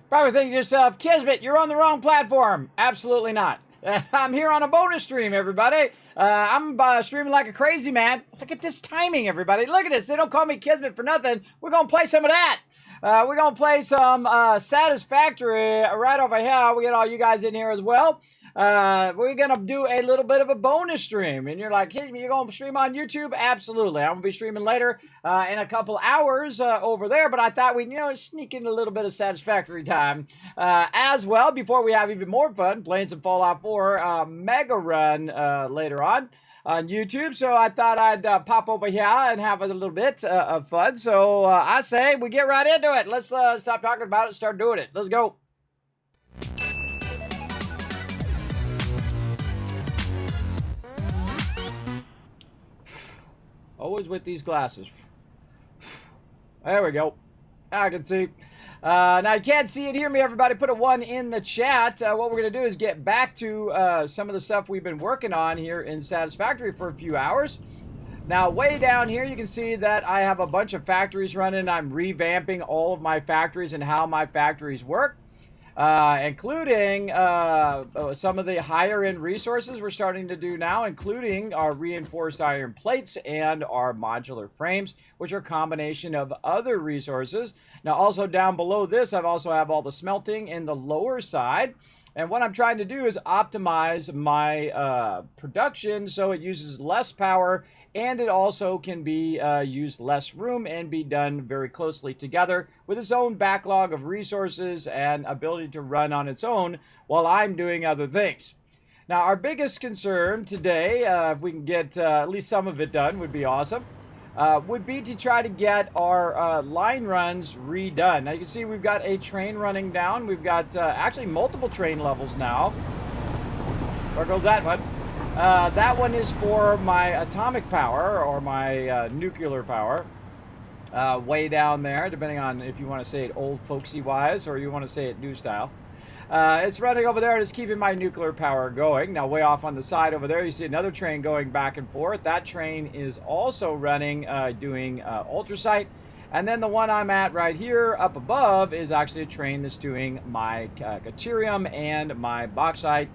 Probably thinking to yourself, Kismet, you're on the wrong platform. Absolutely not. I'm here on a bonus stream, everybody. I'm streaming like a crazy man. Look at this timing, everybody. Look at this. They don't call me Kismet for nothing. We're going to play some of that. We're going to play some Satisfactory right over here. We get all you guys in here as well. We're going to do a little bit of a bonus stream. And you're like, hey, you're going to stream on YouTube? Absolutely. I'm going to be streaming later in a couple hours over there. But I thought we'd, sneak in a little bit of Satisfactory time as well before we have even more fun playing some Fallout 4 Mega Run later on YouTube. So I thought I'd pop over here and have a little bit of fun. So I say we get right into it. Let's stop talking about it and start doing it. Let's go. Always with these glasses. There we go. I can see. Now, you can't see it, hear me, everybody. Put a 1 in the chat. What we're going to do is get back to some of the stuff we've been working on here in Satisfactory for a few hours. Now, way down here, you can see that I have a bunch of factories running. I'm revamping all of my factories and how my factories work, including some of the higher-end resources we're starting to do now, including our reinforced iron plates and our modular frames, which are a combination of other resources. Now, also down below this, I also have all the smelting in the lower side. And what I'm trying to do is optimize my production so it uses less power, and it also can be used less room and be done very closely together with its own backlog of resources and ability to run on its own while I'm doing other things. Now, our biggest concern today, if we can get at least some of it done, would be awesome. Would be to try to get our line runs redone. Now you can see we've got a train running down. We've got actually multiple train levels now. Where goes that one? That one is for my atomic power or my nuclear power. Way down there, depending on if you want to say it old folksy wise or you want to say it new style. It's running over there and it's keeping my nuclear power going. Now, way off on the side over there, you see another train going back and forth. That train is also running, doing ultrasight. And then the one I'm at right here up above is actually a train that's doing my deuterium and my bauxite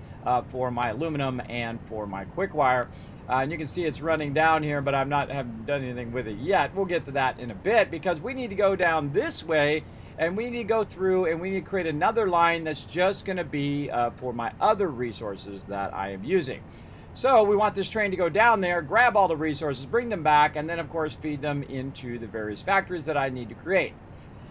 for my aluminum and for my quick wire. And you can see it's running down here, but haven't done anything with it yet. We'll get to that in a bit because we need to go down this way. And we need to go through and we need to create another line that's just going to be for my other resources that I am using. So we want this train to go down there, grab all the resources, bring them back, and then, of course, feed them into the various factories that I need to create.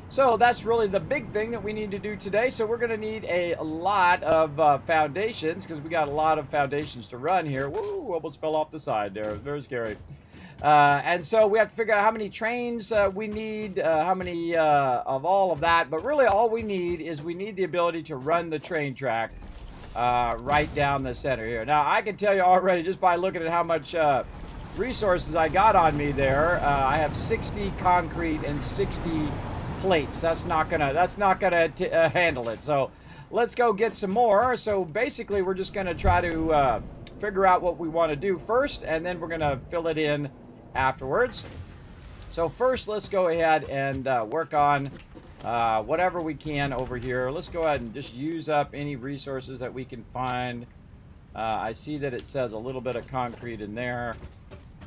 So that's really the big thing that we need to do today. So we're going to need a lot of foundations because we got a lot of foundations to run here. Woo, almost fell off the side there. Very scary. And so we have to figure out how many trains we need, how many of all of that. But really all we need is we need the ability to run the train track right down the center here. Now, I can tell you already just by looking at how much resources I got on me there. I have 60 concrete and 60 plates. That's not gonna handle it. So let's go get some more. So basically, we're just going to try to figure out what we want to do first, and then we're going to fill it in afterwards. So first, let's go ahead and work on whatever we can over here. Let's go ahead and just use up any resources that we can find. I see that it says a little bit of concrete in there.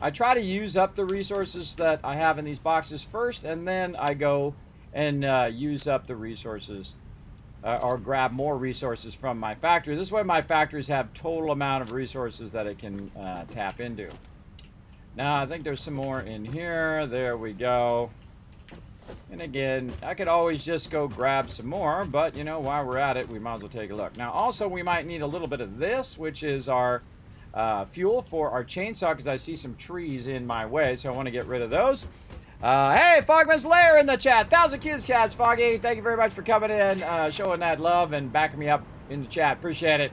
I try to use up the resources that I have in these boxes first, and then I go and use up the resources or grab more resources from my factory. This way my factories have total amount of resources that it can tap into. Now, I think there's some more in here. There we go. And again, I could always just go grab some more, but, while we're at it, we might as well take a look. Now, also, we might need a little bit of this, which is our fuel for our chainsaw, because I see some trees in my way, so I want to get rid of those. Hey, Fogman's Lair in the chat. 1,000 kids caps, Foggy. Thank you very much for coming in, showing that love and backing me up in the chat. Appreciate it.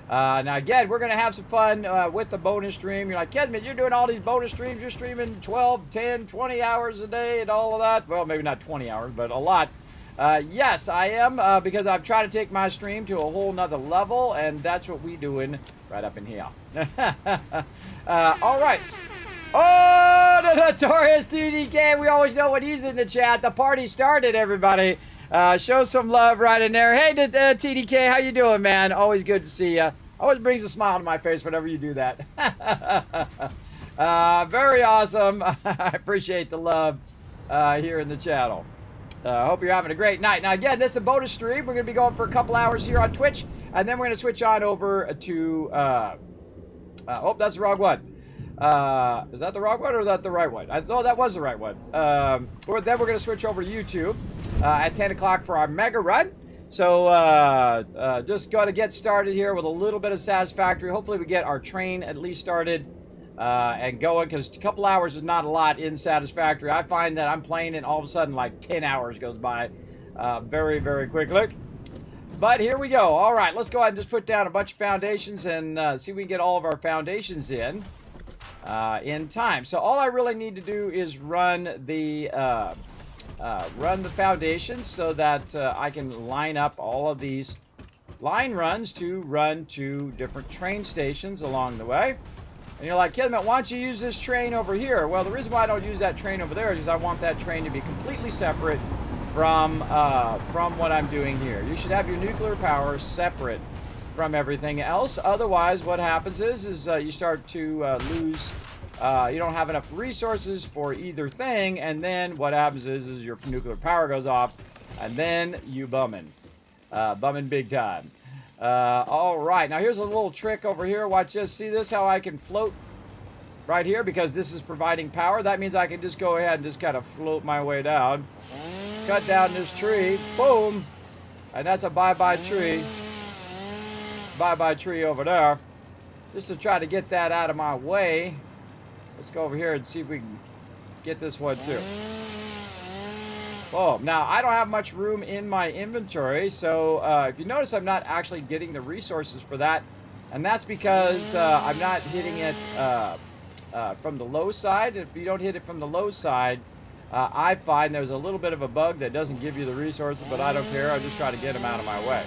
Now, again, we're going to have some fun with the bonus stream. You're like, Kismet, you're doing all these bonus streams. You're streaming 12, 10, 20 hours a day and all of that. Well, maybe not 20 hours, but a lot. Yes, I am, because I'm trying to take my stream to a whole nother level, and that's what we doing right up in here. All right. Oh, the notorious TDK. We always know when he's in the chat. The party started, everybody. Show some love right in there. Hey, TDK, how you doing, man? Always good to see you. Always brings a smile to my face whenever you do that. Very awesome. I appreciate the love here in the channel. Hope you're having a great night. Now, again, this is a bonus stream. We're going to be going for a couple hours here on Twitch, and then we're going to switch on over to... oh, that's the wrong one. Is that the wrong one or is that the right one? No, that was the right one. Then we're going to switch over to YouTube at 10 o'clock for our mega run. So just got to get started here with a little bit of Satisfactory. Hopefully we get our train at least started and going, because a couple hours is not a lot in Satisfactory. I find that I'm playing it, all of a sudden like 10 hours goes by very, very quickly. But here we go. All right, let's go ahead and just put down a bunch of foundations and see if we can get all of our foundations in time. So all I really need to do is run the foundations so that I can line up all of these line runs to run to different train stations along the way. And you're like, Kismet, why don't you use this train over here? Well, the reason why I don't use that train over there is because I want that train to be completely separate from what I'm doing here. You should have your nuclear power separate from everything else. Otherwise, what happens is you start to lose. You don't have enough resources for either thing, and then what happens is your nuclear power goes off, and then you bumming big time. All right, now here's a little trick over here. Watch this. See this? How I can float right here, because this is providing power. That means I can just go ahead and just kind of float my way down. Cut down this tree. Boom. And that's a bye-bye tree. Bye-bye tree over there. Just to try to get that out of my way. Let's go over here and see if we can get this one too. Oh, now I don't have much room in my inventory, so if you notice, I'm not actually getting the resources for that, and that's because I'm not hitting it from the low side. If you don't hit it from the low side, I find there's a little bit of a bug that doesn't give you the resources, but I don't care. I just try to get them out of my way.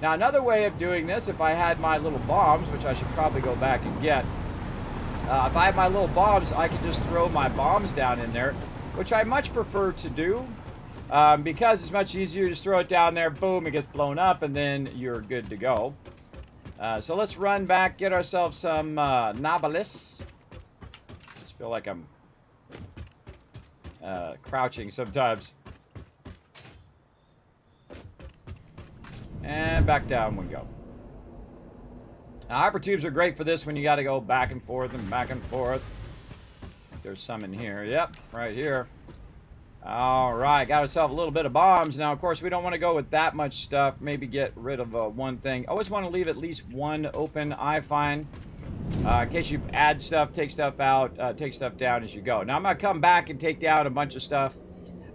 Now, another way of doing this, if I had my little bombs, which I should probably go back and get, if I have my little bombs, I can just throw my bombs down in there, which I much prefer to do, because it's much easier to just throw it down there, boom, it gets blown up, and then you're good to go. So let's run back, get ourselves some Nobilis. Just feel like I'm crouching sometimes. And back down we go. Now, hyper tubes are great for this when you got to go back and forth and back and forth. There's some in here. Yep, right here. All right, got ourselves a little bit of bombs. Now, of course, we don't want to go with that much stuff. Maybe get rid of one thing. Always want to leave at least one open, I find. In case you add stuff, take stuff out, take stuff down as you go. Now, I'm going to come back and take down a bunch of stuff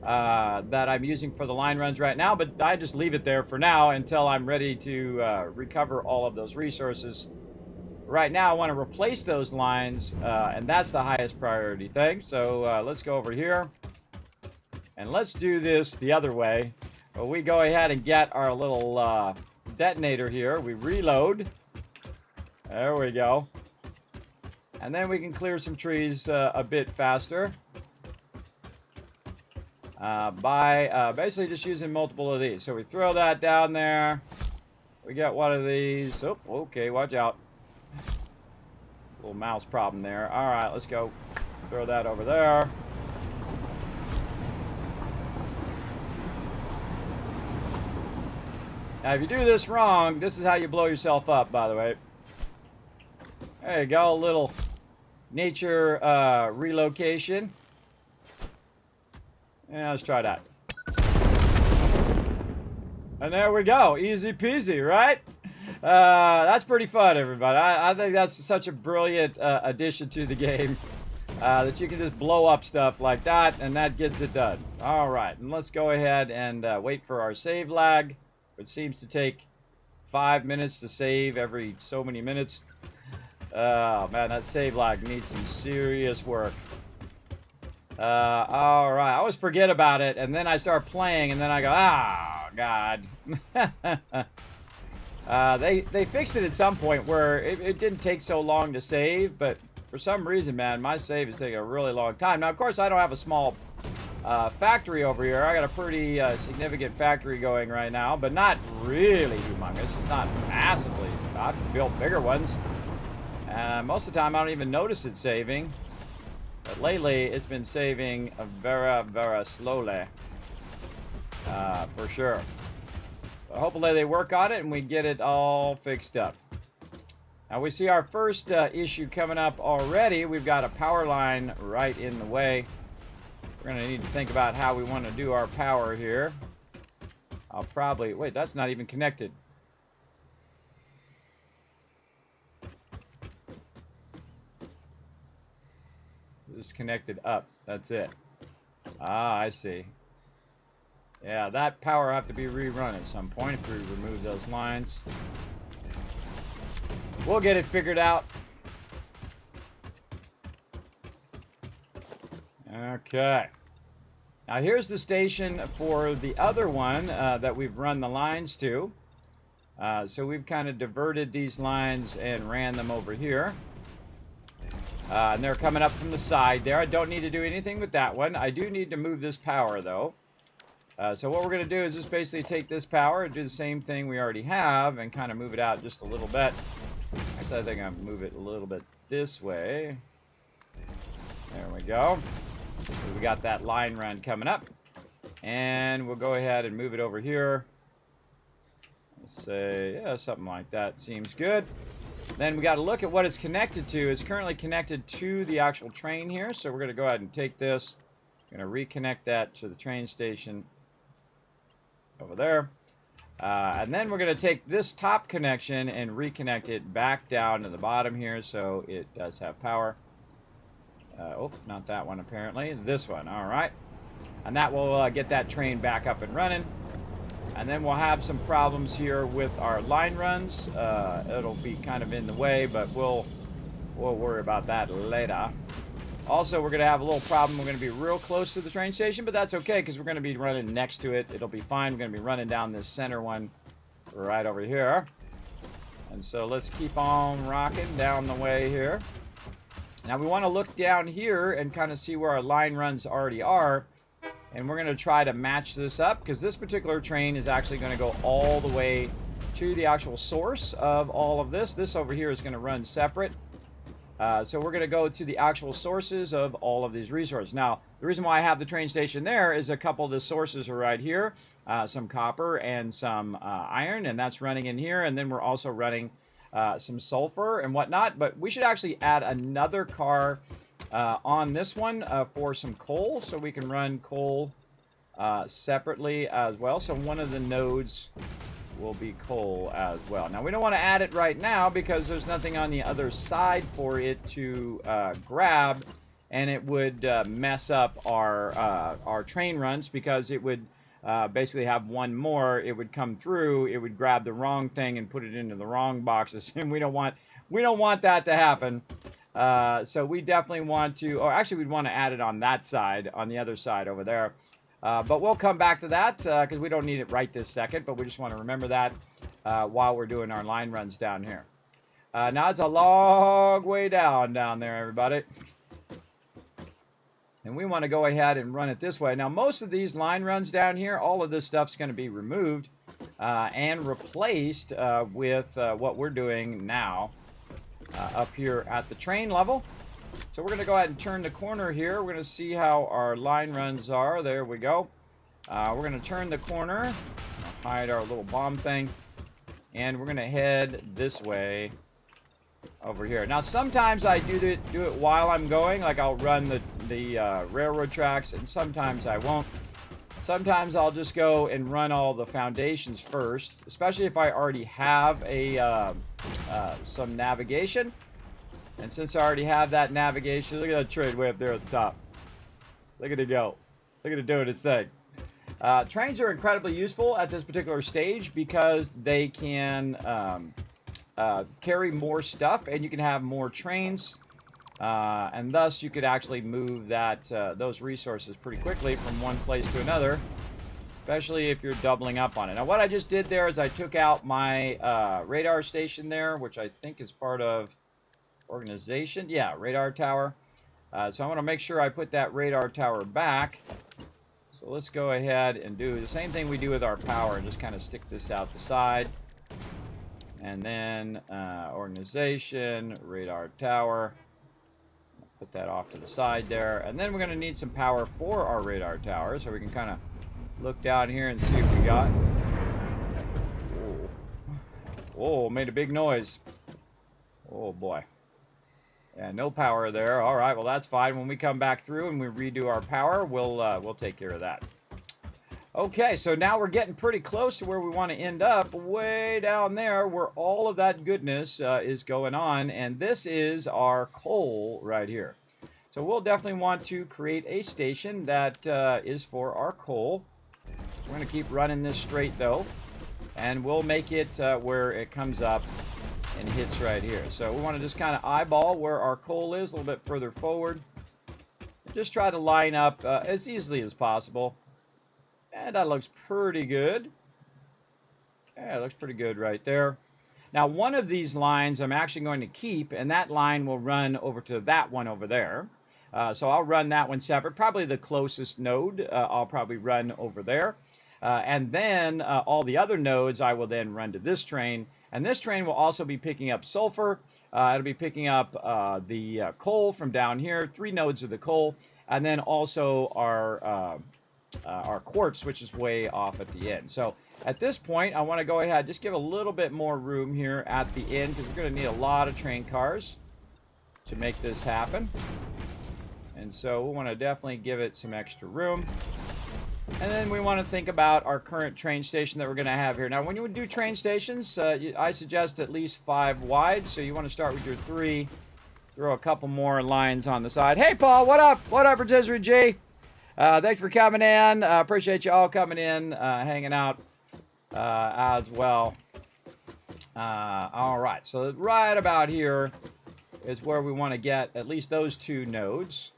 that I'm using for the line runs right now, but I just leave it there for now until I'm ready to recover all of those resources. Right now, I want to replace those lines, and that's the highest priority thing. So let's go over here, and let's do this the other way. We go ahead and get our little detonator here. We reload. There we go. And then we can clear some trees a bit faster. By basically just using multiple of these. So we throw that down there. We got one of these. Oh, okay, watch out. Little mouse problem there. All right, let's go. Throw that over there. Now, if you do this wrong, this is how you blow yourself up, by the way. There you go, a little nature relocation. Yeah, let's try that. And there we go. Easy peasy, right? That's pretty fun, everybody. I think that's such a brilliant addition to the game. That you can just blow up stuff like that, and that gets it done. All right, and let's go ahead and wait for our save lag, which seems to take 5 minutes to save every so many minutes. Oh, man, that save lag needs some serious work. All right, I always forget about it, and then I start playing, and then I go, oh, God. They fixed it at some point where it didn't take so long to save, but for some reason, man, my save is taking a really long time. Now, of course, I don't have a small factory over here. I got a pretty significant factory going right now, but not really humongous. It's not massively. I've built bigger ones. Most of the time, I don't even notice it saving. But lately, it's been saving very, very slowly. For sure. But hopefully, they work on it and we get it all fixed up. Now, we see our first issue coming up already. We've got a power line right in the way. We're going to need to think about how we want to do our power here. I'll probably... Wait, that's not even connected. It's connected up. That's it. Ah, I see. Yeah, that power will have to be rerun at some point if we remove those lines. We'll get it figured out. Okay. Now here's the station for the other one that we've run the lines to. So we've kind of diverted these lines and ran them over here. And they're coming up from the side there. I don't need to do anything with that one. I do need to move this power though. So what we're going to do is just basically take this power and do the same thing we already have and kind of move it out just a little bit. Actually, I think I'll move it a little bit this way. There we go. So we got that line run coming up. And we'll go ahead and move it over here. Let's say, yeah, something like that. Seems good. Then we got to look at what it's connected to. It's currently connected to the actual train here. So we're going to go ahead and take this. We're going to reconnect that to the train station over there. And then we're going to take this top connection and reconnect it back down to the bottom here so it does have power. Oh, not that one apparently. This one, all right. And that will get that train back up and running. And then we'll have some problems here with our line runs. It'll be kind of in the way, but we'll worry about that later. Also, we're going to have a little problem. We're going to be real close to the train station, but that's okay because we're going to be running next to it. It'll be fine. We're going to be running down this center one right over here. And so let's keep on rocking down the way here. Now we want to look down here and kind of see where our line runs already are. And we're going to try to match this up because this particular train is actually going to go all the way to the actual source of all of this. This over here is going to run separate. So we're going to go to the actual sources of all of these resources. Now, the reason why I have the train station there is a couple of the sources are right here. Some copper and some iron, and that's running in here. And then we're also running some sulfur and whatnot. But we should actually add another car on this one for some coal. So we can run coal separately as well. So one of the nodes will be coal as well. Now we don't want to add it right now because there's nothing on the other side for it to grab, and it would mess up our train runs because it would basically have one more. It would come through, it would grab the wrong thing and put it into the wrong boxes, and we don't want that to happen. So we definitely want to, or actually we'd want to add it on that side, on the other side over there. But we'll come back to that because we don't need it right this second, but we just want to remember that while we're doing our line runs down here. Now it's a long way down there, everybody. And we want to go ahead and run it this way. Now, most of these line runs down here, all of this stuff's going to be removed and replaced with what we're doing now up here at the train level. So we're going to go ahead and turn the corner here. We're going to see how our line runs are. There we go. We're going to turn the corner, hide our little bomb thing, and we're going to head this way over here. Now, sometimes I do it while I'm going, like I'll run the railroad tracks, and sometimes I won't. Sometimes I'll just go and run all the foundations first, especially if I already have some navigation. And since I already have that navigation, look at that train way up there at the top. Look at it go. Look at it doing its thing. Trains are incredibly useful at this particular stage because they can carry more stuff and you can have more trains. And thus you could actually move those resources pretty quickly from one place to another, especially if you're doubling up on it. Now what I just did there is I took out my radar station there, which I think is part of organization. Yeah, radar tower. So I want to make sure I put that radar tower back. So let's go ahead and do the same thing we do with our power and just kind of stick this out the side. And then organization, radar tower. Put that off to the side there. And then we're going to need some power for our radar tower, so we can kind of look down here and see what we got. Whoa, made a big noise. Oh boy. And no power there. All right, well that's fine. When we come back through and we redo our power, we'll take care of that. Okay, so now we're getting pretty close to where we want to end up, way down there where all of that goodness is going on, and this is our coal right here. So we'll definitely want to create a station that is for our coal. We're going to keep running this straight though, and we'll make it where it comes up and hits right here. So we want to just kind of eyeball where our coal is a little bit further forward. Just try to line up as easily as possible. And that looks pretty good. Yeah, it looks pretty good right there. Now, one of these lines I'm actually going to keep, and that line will run over to that one over there. So I'll run that one separate. Probably the closest node I'll probably run over there. And then all the other nodes I will then run to this train. And this train will also be picking up sulfur. It'll be picking up the coal from down here, 3 nodes of the coal, and then also our quartz, which is way off at the end. So at this point, I want to go ahead, just give a little bit more room here at the end, because we're going to need a lot of train cars to make this happen. And so we want to definitely give it some extra room. And then we want to think about our current train station that we're going to have here. Now, when you do train stations, I suggest at least 5 wide. So you want to start with your 3, throw a couple more lines on the side. Hey, Paul, what up? What up, Rotisserie G? Thanks for coming in. Appreciate you all coming in, hanging out as well. All right, so right about here is where we want to get at least those 2 nodes.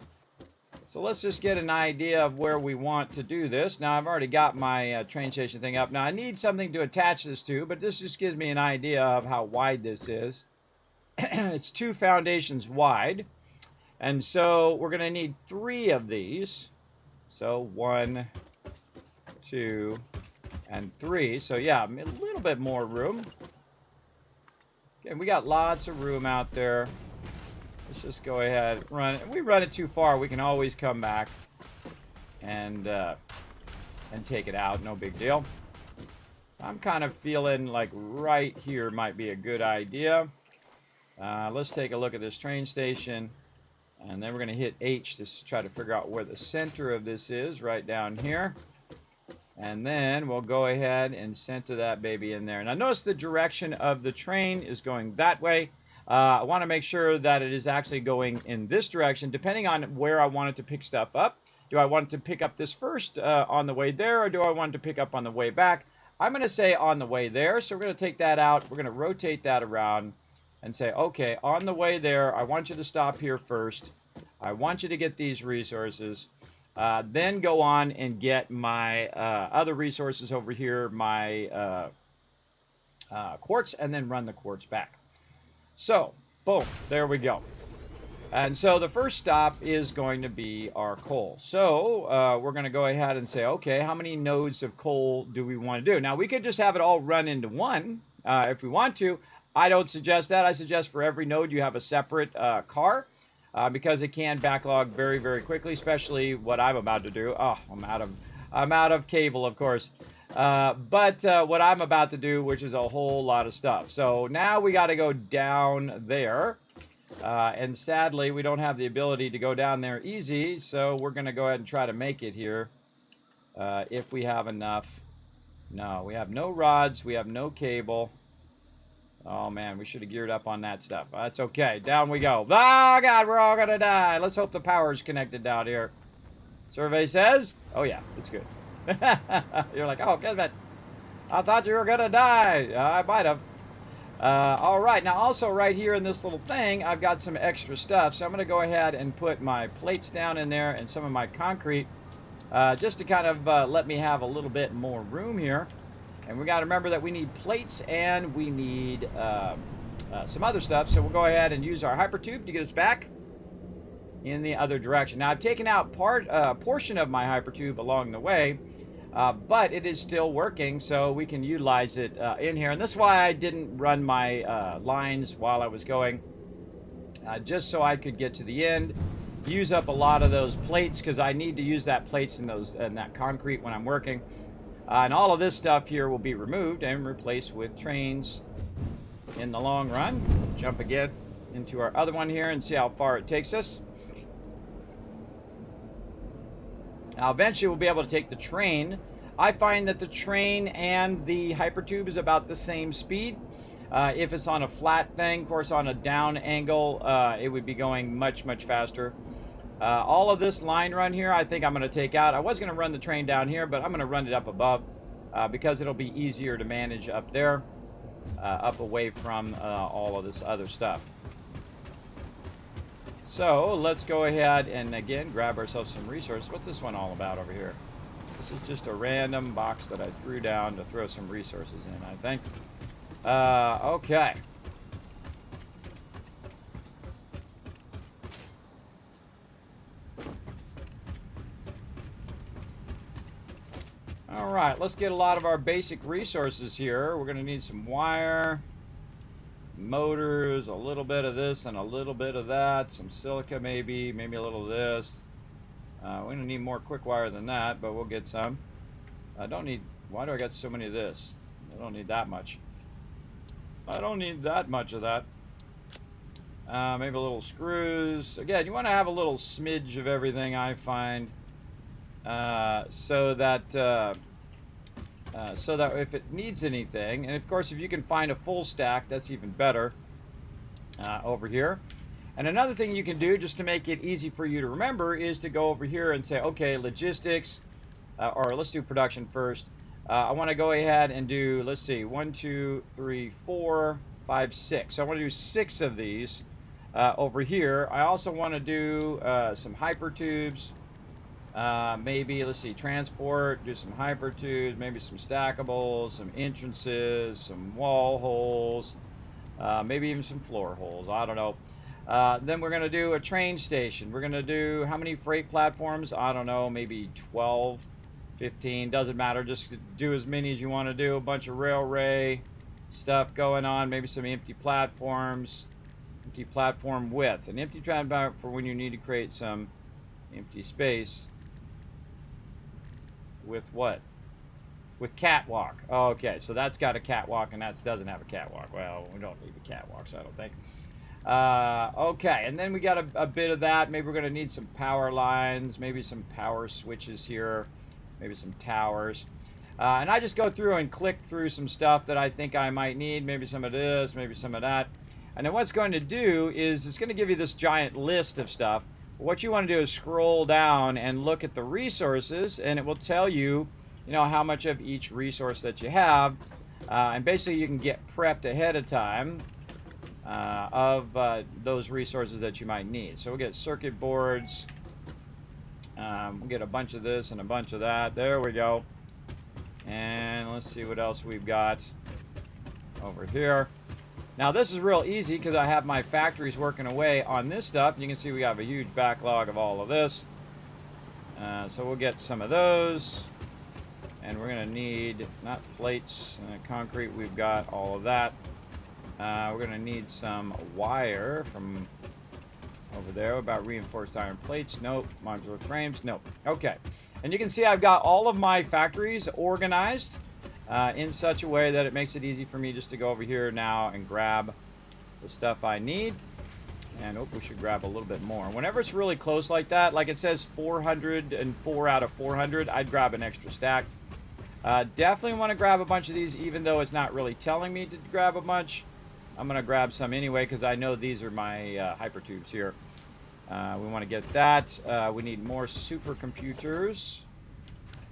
So let's just get an idea of where we want to do this. Now, I've already got my train station thing up. Now, I need something to attach this to, but this just gives me an idea of how wide this is. It's 2 foundations wide. And so we're going to need 3 of these. So 1, 2, and 3. So yeah, a little bit more room. Okay, we got lots of room out there. Let's just go ahead and run it. If we run it too far, we can always come back and take it out. No big deal. I'm kind of feeling like right here might be a good idea. Let's take a look at this train station. And then we're going to hit H to try to figure out where the center of this is, right down here. And then we'll go ahead and center that baby in there. Now notice the direction of the train is going that way. I want to make sure that it is actually going in this direction, depending on where I want it to pick stuff up. Do I want it to pick up this first on the way there, or do I want it to pick up on the way back? I'm going to say on the way there, so we're going to take that out. We're going to rotate that around and say, okay, on the way there, I want you to stop here first. I want you to get these resources. Then go on and get my other resources over here, my quartz, and then run the quartz back. So, boom, there we go. And so the first stop is going to be our coal. So we're going to go ahead and say, okay, how many nodes of coal do we want to do? Now, we could just have it all run into one if we want to. I don't suggest that. I suggest for every node you have a separate car because it can backlog very, very quickly, especially what I'm about to do. Oh, I'm out of cable, of course. But what I'm about to do, which is a whole lot of stuff. So now we got to go down there. And sadly, we don't have the ability to go down there easy. So we're going to go ahead and try to make it here if we have enough. No, we have no rods. We have no cable. Oh, man, we should have geared up on that stuff. That's okay. Down we go. Oh, God, we're all going to die. Let's hope the power's connected down here. Survey says, oh, yeah, it's good. You're like, oh, Kismet, I thought you were going to die. I might have. All right, now also right here in this little thing, I've got some extra stuff. So I'm going to go ahead and put my plates down in there and some of my concrete just to kind of let me have a little bit more room here. And we got to remember that we need plates and we need some other stuff. So we'll go ahead and use our hypertube to get us back. in the other direction. Now I've taken out portion of my hypertube along the way, but it is still working, so we can utilize it in here. And this is why I didn't run my lines while I was going, just so I could get to the end, use up a lot of those plates, because I need to use that plates in that concrete when I'm working. And all of this stuff here will be removed and replaced with trains in the long run. Jump again into our other one here and see how far it takes us. Now eventually we'll be able to take the train. I find that the train and the hypertube is about the same speed. If it's on a flat thing, of course on a down angle, it would be going much faster. All of this line run here, I think I'm going to take out. I was going to run the train down here, but I'm going to run it up above because it'll be easier to manage up there, up away from all of this other stuff. So let's go ahead and again grab ourselves some resources. What's this one all about over here? This is just a random box that I threw down to throw some resources in, I think. Okay. All right, let's get a lot of our basic resources here. We're going to need some wire, motors, a little bit of this and a little bit of that, some silica maybe a little of this. We're going to need more quick wire than that, but we'll get some. I don't need, why do I got so many of this? I don't need that much. I don't need that much of that. Maybe a little screws. Again, you want to have a little smidge of everything, I find, so that if it needs anything, and of course if you can find a full stack, that's even better over here. And another thing you can do just to make it easy for you to remember is to go over here and say, okay, logistics, or let's do production first. I want to go ahead and do, let's see, 1, 2, 3, 4, 5, 6. So I want to do 6 of these over here. I also want to do some hypertubes. Maybe, let's see, transport, do some hypertubes, maybe some stackables, some entrances, some wall holes, maybe even some floor holes, I don't know. Then we're going to do a train station. We're going to do, how many freight platforms? I don't know, maybe 12, 15, doesn't matter. Just do as many as you want to do. A bunch of railway stuff going on, maybe some empty platforms, empty platform width. An empty platform for when you need to create some empty space. With what? With catwalk. Okay, so that's got a catwalk and that doesn't have a catwalk. Well, we don't need the catwalks, I don't think. Okay, and then we got a bit of that. Maybe we're going to need some power lines, maybe some power switches here, maybe some towers. And I just go through and click through some stuff that I think I might need, maybe some of this, maybe some of that. And then what it's going to do is it's going to give you this giant list of stuff. What you want to do is scroll down and look at the resources, and it will tell you, how much of each resource that you have. And basically you can get prepped ahead of time of those resources that you might need. So we'll get circuit boards. We'll get a bunch of this and a bunch of that. There we go. And let's see what else we've got over here. Now this is real easy because I have my factories working away on this stuff. You can see we have a huge backlog of all of this. So we'll get some of those. And we're going to need, not plates, concrete, we've got all of that. We're going to need some wire from over there. About reinforced iron plates, nope. Modular frames, nope. Okay. And you can see I've got all of my factories organized in such a way that it makes it easy for me just to go over here now and grab the stuff I need. And we should grab a little bit more. Whenever it's really close like that, like it says 404 out of 400, I'd grab an extra stack. Definitely want to grab a bunch of these, even though it's not really telling me to grab a bunch. I'm going to grab some anyway because I know these are my hypertubes here. We want to get that. We need more supercomputers.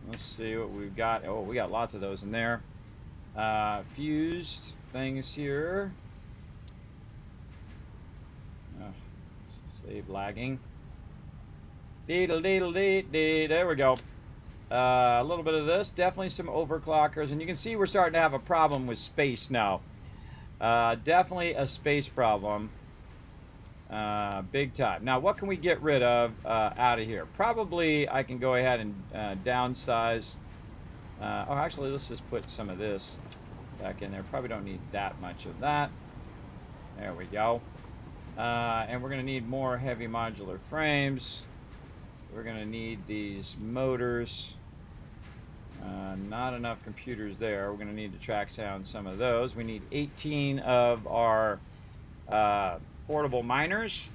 Let's see what we've got. Oh, we got lots of those in there. Fused things here. Save lagging. Deedle-deedle-dee-dee. There we go. A little bit of this. Definitely some overclockers. And you can see we're starting to have a problem with space now. Definitely a space problem. Big time. Now, what can we get rid of out of here? Probably I can go ahead and downsize. Oh, actually, let's just put some of this back in there. Probably don't need that much of that. There we go. And we're going to need more heavy modular frames. We're going to need these motors. Not enough computers there. We're going to need to track down some of those. We need 18 of our portable miners,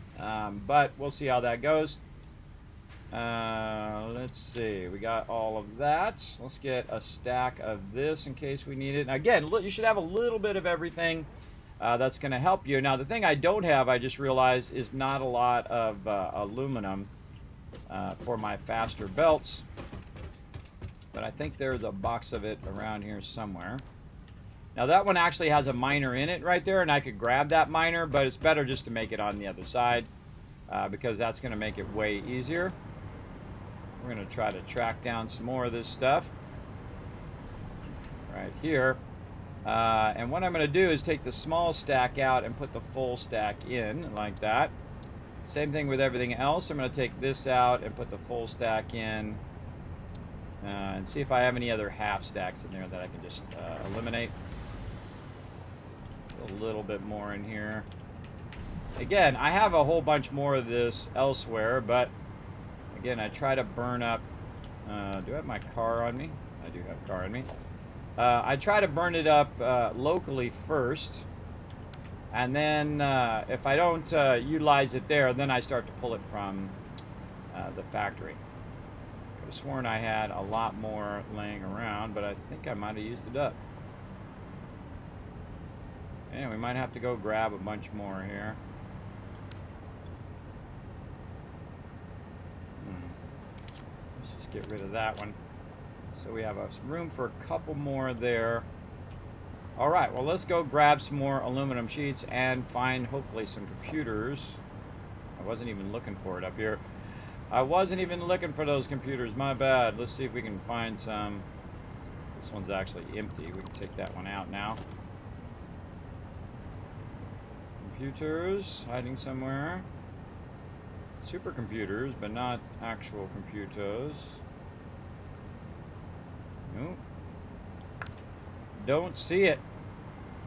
but we'll see how that goes. Let's see. We got all of that. Let's get a stack of this in case we need it. And again, look, you should have a little bit of everything. That's going to help you. Now, the thing I don't have, I just realized, is not a lot of aluminum for my faster belts. But I think there's a box of it around here somewhere. Now, that one actually has a miner in it right there, and I could grab that miner, but it's better just to make it on the other side because that's going to make it way easier. We're going to try to track down some more of this stuff right here. And what I'm going to do is take the small stack out and put the full stack in like that. Same thing with everything else. I'm going to take this out and put the full stack in and see if I have any other half stacks in there that I can just eliminate. A little bit more in here. Again, I have a whole bunch more of this elsewhere, but again, I try to burn up. Do I have my car on me? I do have a car on me. I try to burn it up locally first, and then if I don't utilize it there, then I start to pull it from the factory. I could have sworn I had a lot more laying around, but I think I might have used it up. And we might have to go grab a bunch more here. Let's just get rid of that one. So we have room for a couple more there. All right, well, let's go grab some more aluminum sheets and find, hopefully, some computers. I wasn't even looking for it up here. I wasn't even looking for those computers. My bad. Let's see if we can find some. This one's actually empty. We can take that one out now. Computers hiding somewhere. Supercomputers, but not actual computers. Nope. Don't see it.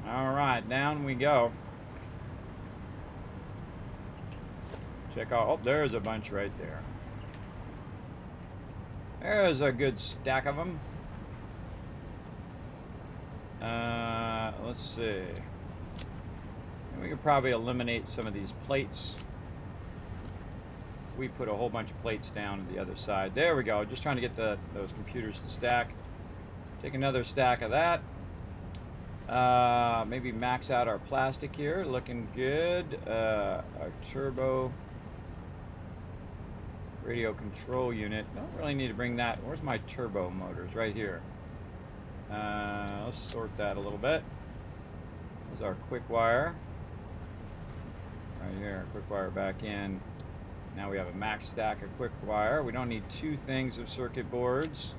All right, down we go. Check out. Oh, there's a bunch right there. There's a good stack of them. Let's see. And we could probably eliminate some of these plates. We put a whole bunch of plates down the other side. There we go. Just trying to get those computers to stack. Take another stack of that. Maybe max out our plastic here. Looking good. Our turbo radio control unit. Don't really need to bring that. Where's my turbo motors? Right here. Let's sort that a little bit. There's our quick wire. Right here. Quick wire back in. Now we have a max stack of quick wire. We don't need two things of circuit boards.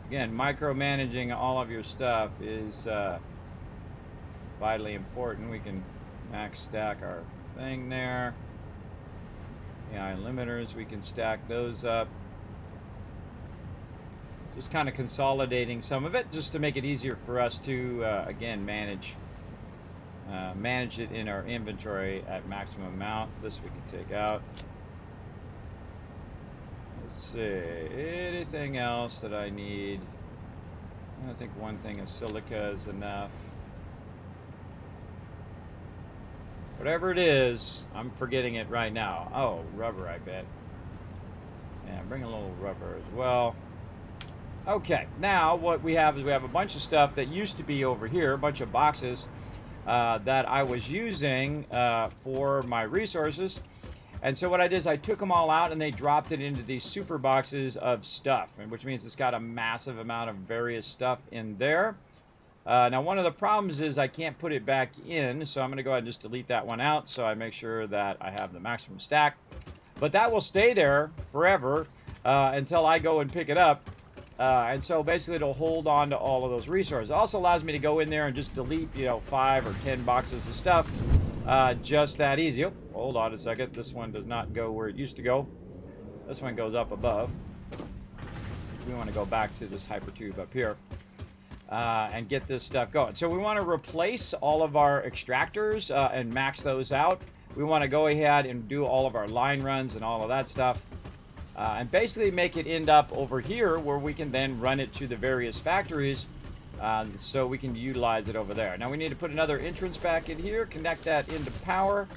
Again, micromanaging all of your stuff is vitally important. We can max stack our thing there. AI limiters, we can stack those up. Just kind of consolidating some of it just to make it easier for us to, again, manage it in our inventory at maximum amount. This we can take out. Let's see, anything else that I need? I think one thing of silica is enough. Whatever it is, I'm forgetting it right now. Oh, rubber, I bet. Yeah, bring a little rubber as well. Okay, now what we have is we have a bunch of stuff that used to be over here, a bunch of boxes that I was using for my resources. And so what I did is I took them all out and they dropped it into these super boxes of stuff, which means it's got a massive amount of various stuff in there. Now, one of the problems is I can't put it back in, so I'm going to go ahead and just delete that one out so I make sure that I have the maximum stack. But that will stay there forever until I go and pick it up. And so basically it'll hold on to all of those resources. It also allows me to go in there and just delete, 5 or 10 boxes of stuff just that easy. Oh, hold on a second. This one does not go where it used to go. This one goes up above. We want to go back to this hypertube up here and get this stuff going. So we want to replace all of our extractors and max those out. We want to go ahead and do all of our line runs and all of that stuff. And basically make it end up over here where we can then run it to the various factories so we can utilize it over there. Now we need to put another entrance back in here, connect that into power.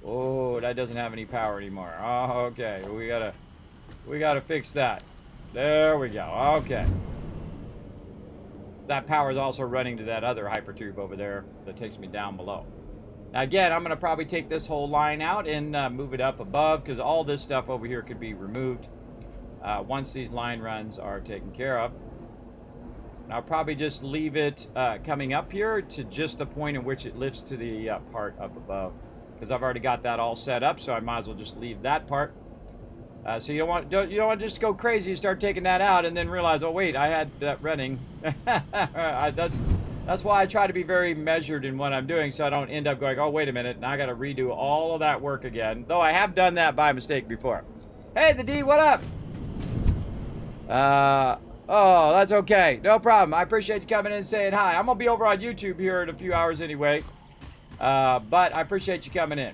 Oh, that doesn't have any power anymore. Oh, okay, we gotta fix that. There we go. Okay. That power is also running to that other hypertube over there that takes me down below. Now again, I'm going to probably take this whole line out and move it up above because all this stuff over here could be removed once these line runs are taken care of. And I'll probably just leave it coming up here to just the point in which it lifts to the part up above, because I've already got that all set up, so I might as well just leave that part. So you don't want to just go crazy and start taking that out and then realize, oh wait, I had that running. That's why I try to be very measured in what I'm doing, so I don't end up going, oh wait a minute, now I got to redo all of that work again. Though I have done that by mistake before. Hey, the D, what up? Oh, that's okay, no problem. I appreciate you coming in and saying hi. I'm gonna be over on YouTube here in a few hours anyway, but I appreciate you coming in.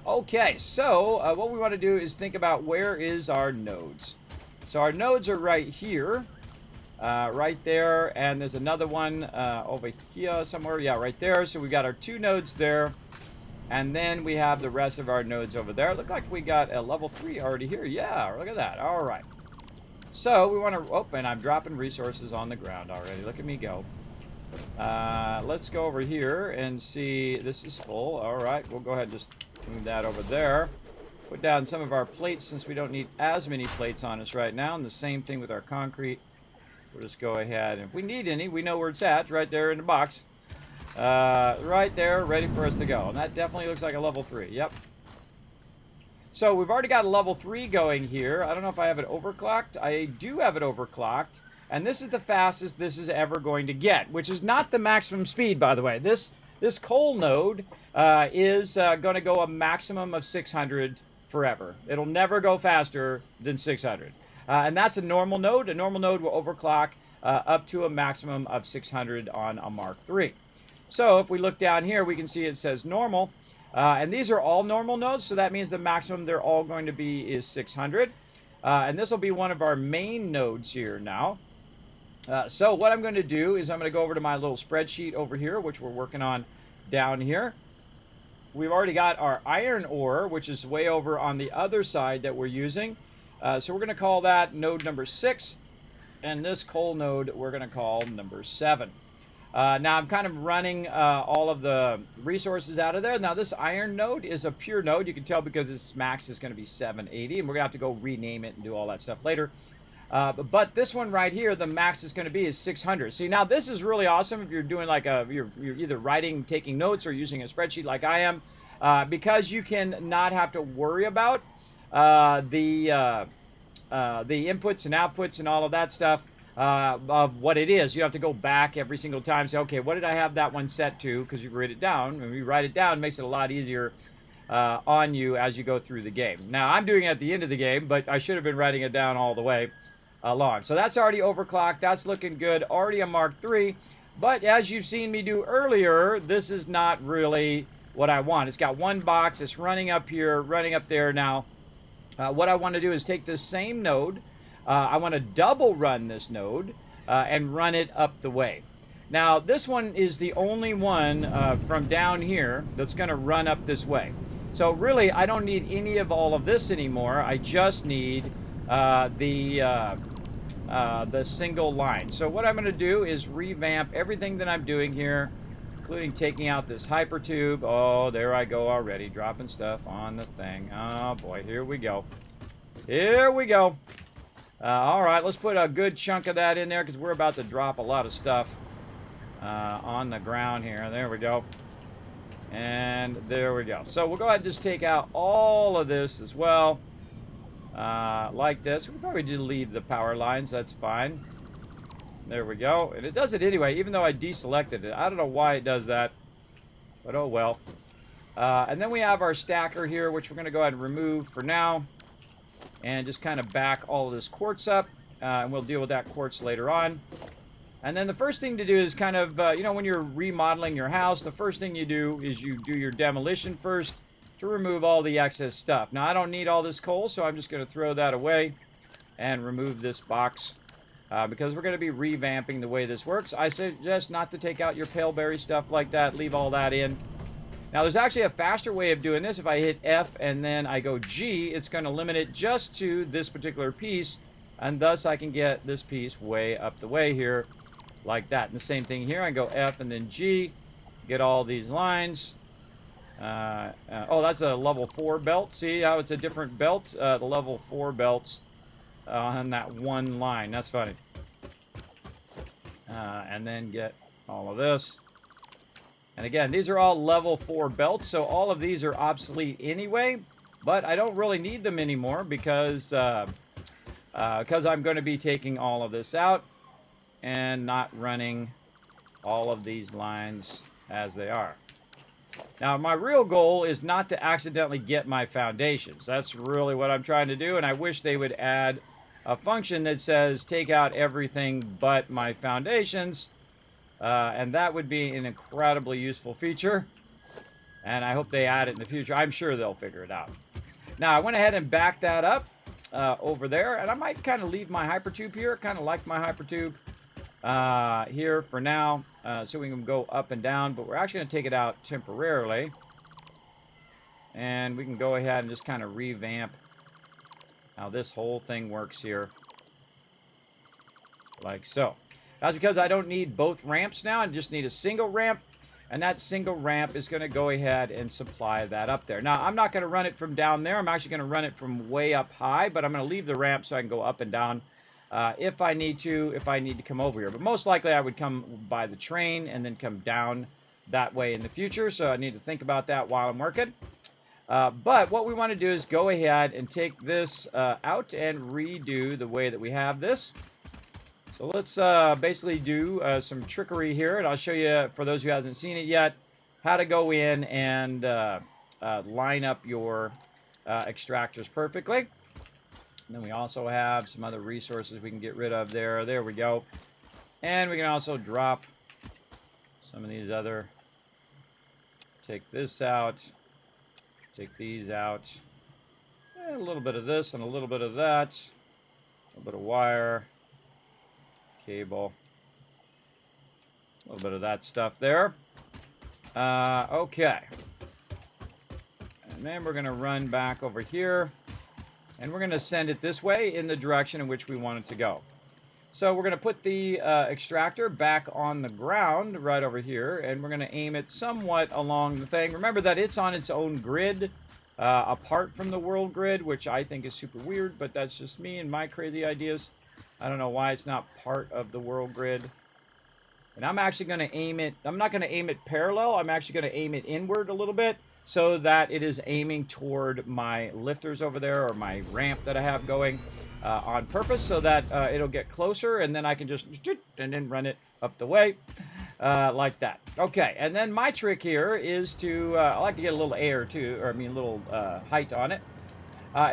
Okay, so what we want to do is think about where is our nodes. So our nodes are right here, right there, and there's another one over here somewhere. Yeah, right there. So we got our 2 nodes there, and then we have the rest of our nodes over there. Look like we got a level 3 already here. Yeah, look at that. All right. So we want to, oh, and I'm dropping resources on the ground already. Look at me go. Let's go over here and see. This is full. All right, we'll go ahead and just move that over there. Put down some of our plates since we don't need as many plates on us right now. And the same thing with our concrete. We'll just go ahead, and if we need any, we know where it's at, right there in the box. Right there, ready for us to go. And that definitely looks like a level 3. Yep. So we've already got a level 3 going here. I don't know if I have it overclocked. I do have it overclocked. And this is the fastest this is ever going to get, which is not the maximum speed, by the way. This coal node is going to go a maximum of 600 forever. It'll never go faster than 600. And that's a normal node. A normal node will overclock up to a maximum of 600 on a Mark III. So if we look down here, we can see it says normal. And these are all normal nodes, so that means the maximum they're all going to be is 600. And this will be one of our main nodes here now. So what I'm going to do is I'm going to go over to my little spreadsheet over here, which we're working on down here. We've already got our iron ore, which is way over on the other side that we're using. So we're going to call that node number 6. And this coal node we're going to call number 7. Now I'm kind of running all of the resources out of there. Now this iron node is a pure node. You can tell because its max is going to be 780. And we're going to have to go rename it and do all that stuff later. But this one right here, the max is going to be is 600. See, now this is really awesome if you're doing like you're either writing, taking notes, or using a spreadsheet like I am, because you can not have to worry about the inputs and outputs and all of that stuff of what it is. You have to go back every single time and say, okay, what did I have that one set to? Because you write it down. When you write it down, it makes it a lot easier on you as you go through the game. Now, I'm doing it at the end of the game, but I should have been writing it down all the way along. So that's already overclocked. That's looking good. Already a Mark III. But as you've seen me do earlier, this is not really what I want. It's got one box. It's running up here, running up there now. What I want to do is take this same node. I want to double run this node and run it up the way. Now, this one is the only one from down here that's going to run up this way. So really, I don't need any of all of this anymore. I just need the single line. So what I'm going to do is revamp everything that I'm doing here, including taking out this hypertube. Oh, there I go already, dropping stuff on the thing. Oh boy, here we go. Here we go. All right, let's put a good chunk of that in there because we're about to drop a lot of stuff on the ground here. There we go. And there we go. So we'll go ahead and just take out all of this as well. Like this. We'll probably just leave the power lines. That's fine. There we go. And it does it anyway, even though I deselected it. I don't know why it does that. but oh well. And then we have our stacker here, which we're going to go ahead and remove for now. And just kind of back all of this quartz up. And we'll deal with that quartz later on. And then the first thing to do is kind of, you know, when you're remodeling your house, the first thing you do is you do your demolition first to remove all the excess stuff. Now, I don't need all this coal, so I'm just going to throw that away and remove this box. Because we're going to be revamping the way this works. I suggest not to take out your paleberry stuff like that. Leave all that in. Now, there's actually a faster way of doing this. If I hit F and then I go G, it's going to limit it just to this particular piece. And thus, I can get this piece way up the way here, like that. And the same thing here. I go F and then G, get all these lines. Oh, that's a level 4 belt. See how it's a different belt? The level 4 belts on that one line. That's funny. And then get all of this. And again, these are all level 4 belts, so all of these are obsolete anyway. But I don't really need them anymore because I'm going to be taking all of this out and not running all of these lines as they are. Now, my real goal is not to accidentally get my foundations. That's really what I'm trying to do, and I wish they would add a function that says take out everything but my foundations, and that would be an incredibly useful feature, and I hope they add it in the future. I'm sure they'll figure it out. Now, I went ahead and backed that up over there, and I might kind of leave my hypertube here. Kind of like my hypertube here for now, so we can go up and down, but we're actually going to take it out temporarily, and we can go ahead and just kind of revamp how this whole thing works here, like so. That's because I don't need both ramps now. I just need a single ramp, and that single ramp is going to go ahead and supply that up there. Now, I'm not going to run it from down there. I'm actually going to run it from way up high, but I'm going to leave the ramp so I can go up and down if I need to come over here. But most likely, I would come by the train and then come down that way in the future, so I need to think about that while I'm working. But what we want to do is go ahead and take this out and redo the way that we have this. So let's basically do some trickery here, and I'll show you, for those who haven't seen it yet, how to go in and line up your extractors perfectly. And then we also have some other resources we can get rid of there. There we go. And we can also drop some of these other, take this out. Take these out. A little bit of this and a little bit of that. A little bit of wire. Cable. A little bit of that stuff there. Okay. And then we're going to run back over here. And we're going to send it this way in the direction in which we want it to go. So we're going to put the extractor back on the ground right over here, and we're going to aim it somewhat along the thing. Remember that it's on its own grid, apart from the world grid, which I think is super weird, but that's just me and my crazy ideas. I don't know why it's not part of the world grid. And I'm actually going to aim it, I'm not going to aim it parallel, I'm actually going to aim it inward a little bit, so that it is aiming toward my lifters over there, or my ramp that I have going. On purpose, so that it'll get closer, and then I can just and then run it up the way like that. Okay, and then my trick here is to I like to get a little air too, or I mean a little height on it.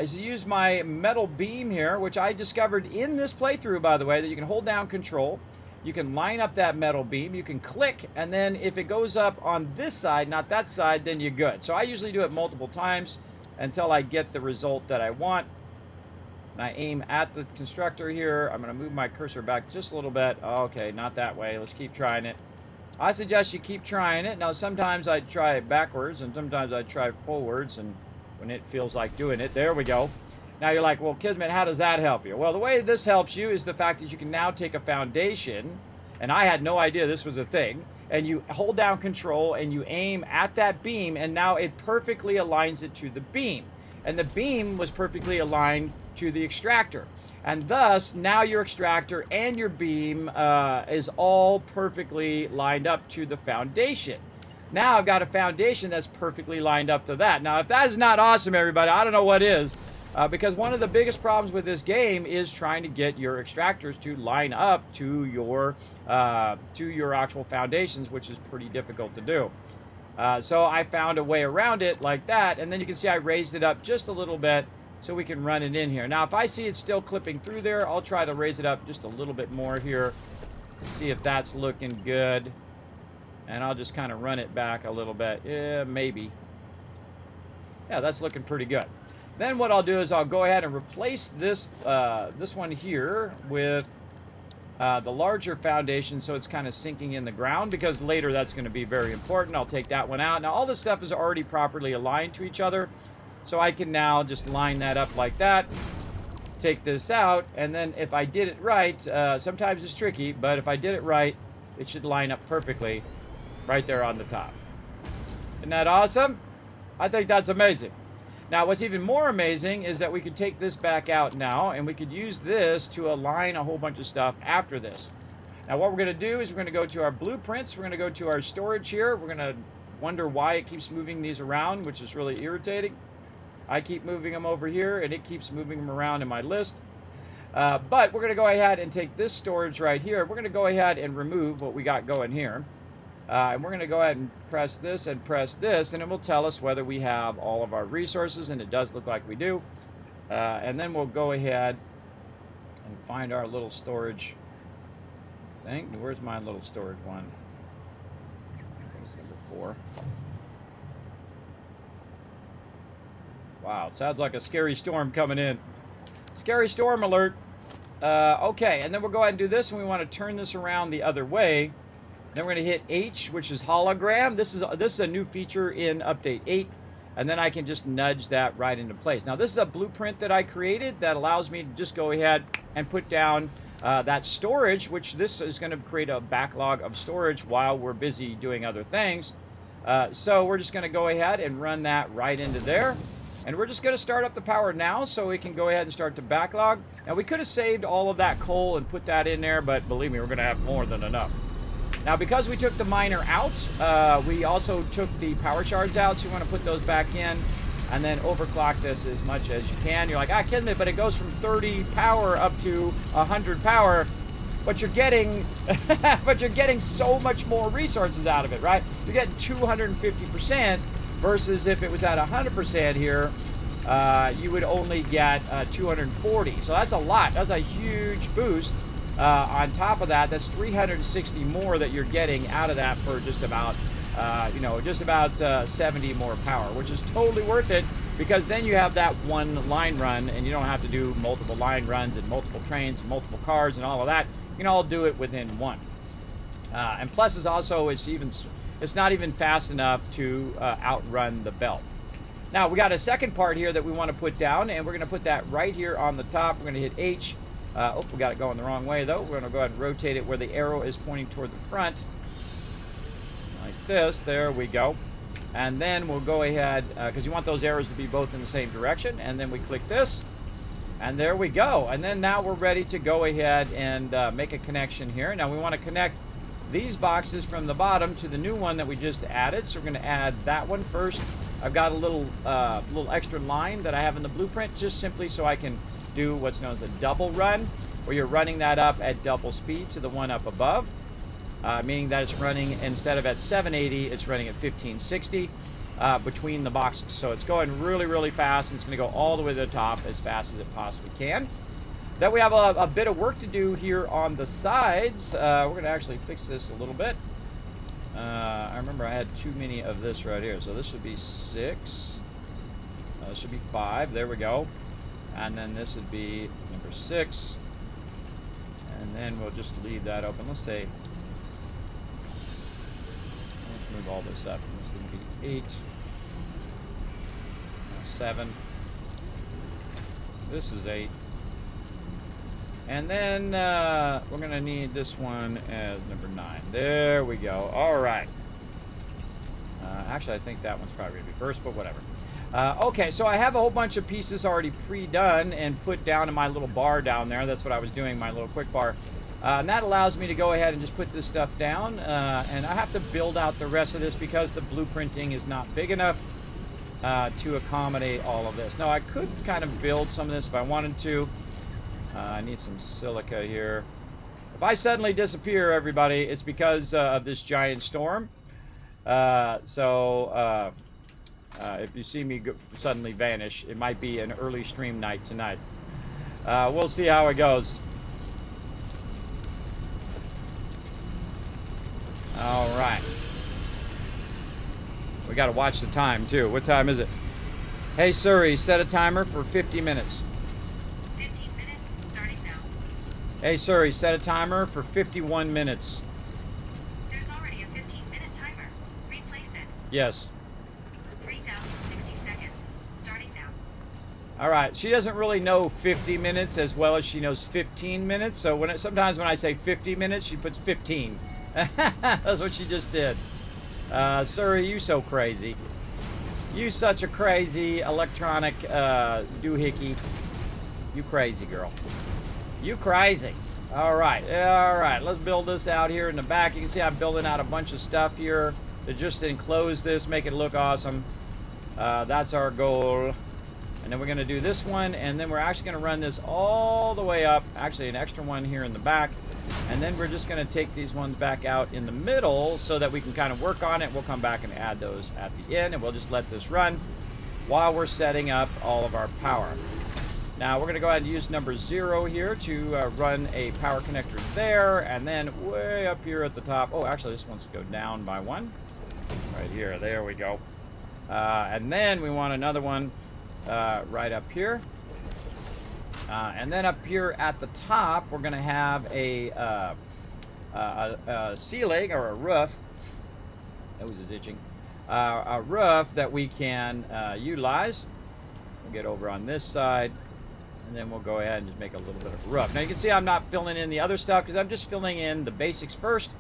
Is to use my metal beam here, which I discovered in this playthrough, by the way, that you can hold down Control, you can line up that metal beam, you can click, and then if it goes up on this side, not that side, then you're good. So I usually do it multiple times until I get the result that I want. And I aim at the constructor here. I'm going to move my cursor back just a little bit. Okay, not that way. Let's keep trying it. I suggest you keep trying it. Now, sometimes I try it backwards, and sometimes I try forwards, and when it feels like doing it. There we go. Now, you're like, well, Kismet, how does that help you? Well, the way this helps you is the fact that you can now take a foundation, and I had no idea this was a thing, and you hold down Control, and you aim at that beam, and now it perfectly aligns it to the beam. And the beam was perfectly aligned to the extractor, and thus now your extractor and your beam is all perfectly lined up to the foundation. Now I've got a foundation that's perfectly lined up to that. Now, if that is not awesome, everybody, I don't know what is, because one of the biggest problems with this game is trying to get your extractors to line up to your actual foundations, which is pretty difficult to do. So I found a way around it like that, and then you can see I raised it up just a little bit so we can run it in here. Now, if I see it's still clipping through there, I'll try to raise it up just a little bit more here, see if that's looking good, and I'll just kind of run it back a little bit. Yeah, maybe. Yeah, that's looking pretty good. Then what I'll do is I'll go ahead and replace this this one here with the larger foundation, so it's kind of sinking in the ground, because later that's going to be very important. I'll take that one out. Now all this stuff is already properly aligned to each other, so I can now just line that up like that, take this out, and then if I did it right, sometimes it's tricky, but if I did it right, it should line up perfectly right there on the top. Isn't that awesome? I think that's amazing. Now, what's even more amazing is that we could take this back out now, and we could use this to align a whole bunch of stuff after this. Now, what we're going to do is we're going to go to our blueprints. We're going to go to our storage here. We're going to wonder why it keeps moving these around, which is really irritating. I keep moving them over here, and it keeps moving them around in my list. But we're going to go ahead and take this storage right here. We're going to go ahead and remove what we got going here. And we're going to go ahead and press this, and it will tell us whether we have all of our resources, and it does look like we do. And then we'll go ahead and find our little storage thing. Where's my little storage one? I think it's number 4. Wow, it sounds like a scary storm coming in. Scary storm alert. Okay, and then we'll go ahead and do this, and we want to turn this around the other way. Then we're going to hit H, which is hologram. This is a new feature in Update 8, and then I can just nudge that right into place. Now, this is a blueprint that I created that allows me to just go ahead and put down that storage, which this is going to create a backlog of storage while we're busy doing other things. So we're just going to go ahead and run that right into there. And we're just going to start up the power now so we can go ahead and start the backlog. Now, we could have saved all of that coal and put that in there, but believe me, we're going to have more than enough. Now, because we took the miner out, we also took the power shards out, so you want to put those back in, and then overclock this as much as you can. You're like, Kismet, but it goes from 30 power up to 100 power, but you're getting, so much more resources out of it, right? You're getting 250%, versus if it was at 100% here, you would only get 240. So that's a lot. That's a huge boost. On top of that, that's 360 more that you're getting out of that for just about, 70 more power, which is totally worth it, because then you have that one line run, and you don't have to do multiple line runs and multiple trains and multiple cars and all of that. You can all do it within one. And plus, is also it's not even fast enough to outrun the belt. Now, we got a second part here that we want to put down, and we're going to put that right here on the top. We're going to hit H. We got it going the wrong way, though. We're going to go ahead and rotate it where the arrow is pointing toward the front. Like this. There we go. And then we'll go ahead, because you want those arrows to be both in the same direction. And then we click this. And there we go. And then now we're ready to go ahead and make a connection here. Now we want to connect these boxes from the bottom to the new one that we just added. So we're going to add that one first. I've got a little extra line that I have in the blueprint, just simply so I can do what's known as a double run, where you're running that up at double speed to the one up above, meaning that it's running, instead of at 780, it's running at 1560 between the boxes. So it's going really, really fast, and it's going to go all the way to the top as fast as it possibly can. Then we have a bit of work to do here on the sides. We're going to actually fix this a little bit. I remember I had too many of this right here, so this should be 6. This should be 5. There we go. And then this would be number 6. And then we'll just leave that open. Let's say, let's move all this up. This is going to be 8. 7. This is 8. And then we're going to need this one as number 9. There we go. All right. Actually, I think that one's probably going to be first, but whatever. Okay, so I have a whole bunch of pieces already pre-done and put down in my little bar down there. That's what I was doing, my little quick bar. And that allows me to go ahead and just put this stuff down. And I have to build out the rest of this because the blueprinting is not big enough to accommodate all of this. Now, I could kind of build some of this if I wanted to. I need some silica here. If I suddenly disappear, everybody, it's because of this giant storm. If you see me suddenly vanish, it might be an early stream night tonight. We'll see how it goes. All right. We got to watch the time, too. What time is it? Hey, Siri, set a timer for 50 minutes. 15 minutes, starting now. Hey, Siri, set a timer for 51 minutes. There's already a 15-minute timer. Replace it. Yes. 3,060 seconds, starting now. All right. She doesn't really know 50 minutes as well as she knows 15 minutes. So sometimes when I say 50 minutes, she puts 15. That's what she just did. Siri, you so crazy. You such a crazy electronic doohickey. You crazy girl. You crazy. All right. Let's build this out here in the back. You can see I'm building out a bunch of stuff here to just enclose this, make it look awesome. That's our goal. And then we're going to do this one, and then we're actually going to run this all the way up. Actually, an extra one here in the back. And then we're just going to take these ones back out in the middle so that we can kind of work on it. We'll come back and add those at the end, and we'll just let this run while we're setting up all of our power. Now, we're going to go ahead and use number 0 here to run a power connector there, and then way up here at the top. Oh, actually, this one's go down by 1. Right here. There we go. And then we want another one right up here. And then up here at the top, we're going to have a ceiling or a roof. Nose is itching. A roof that we can utilize. We'll get over on this side, and then we'll go ahead and just make a little bit of a roof. Now you can see I'm not filling in the other stuff because I'm just filling in the basics first.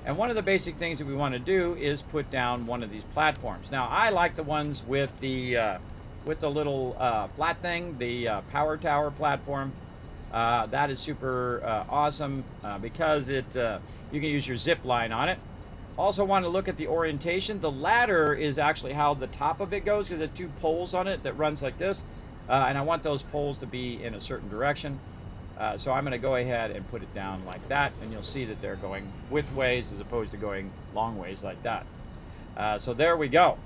And one of the basic things that we want to do is put down one of these platforms. Now I like the ones with the little flat thing, the power tower platform. That is super awesome because you can use your zip line on it. Also want to look at the orientation. The ladder is actually how the top of it goes because there's 2 poles on it that runs like this. And I want those poles to be in a certain direction. So I'm going to go ahead and put it down like that. And you'll see that they're going width ways as opposed to going long ways like that. So there we go.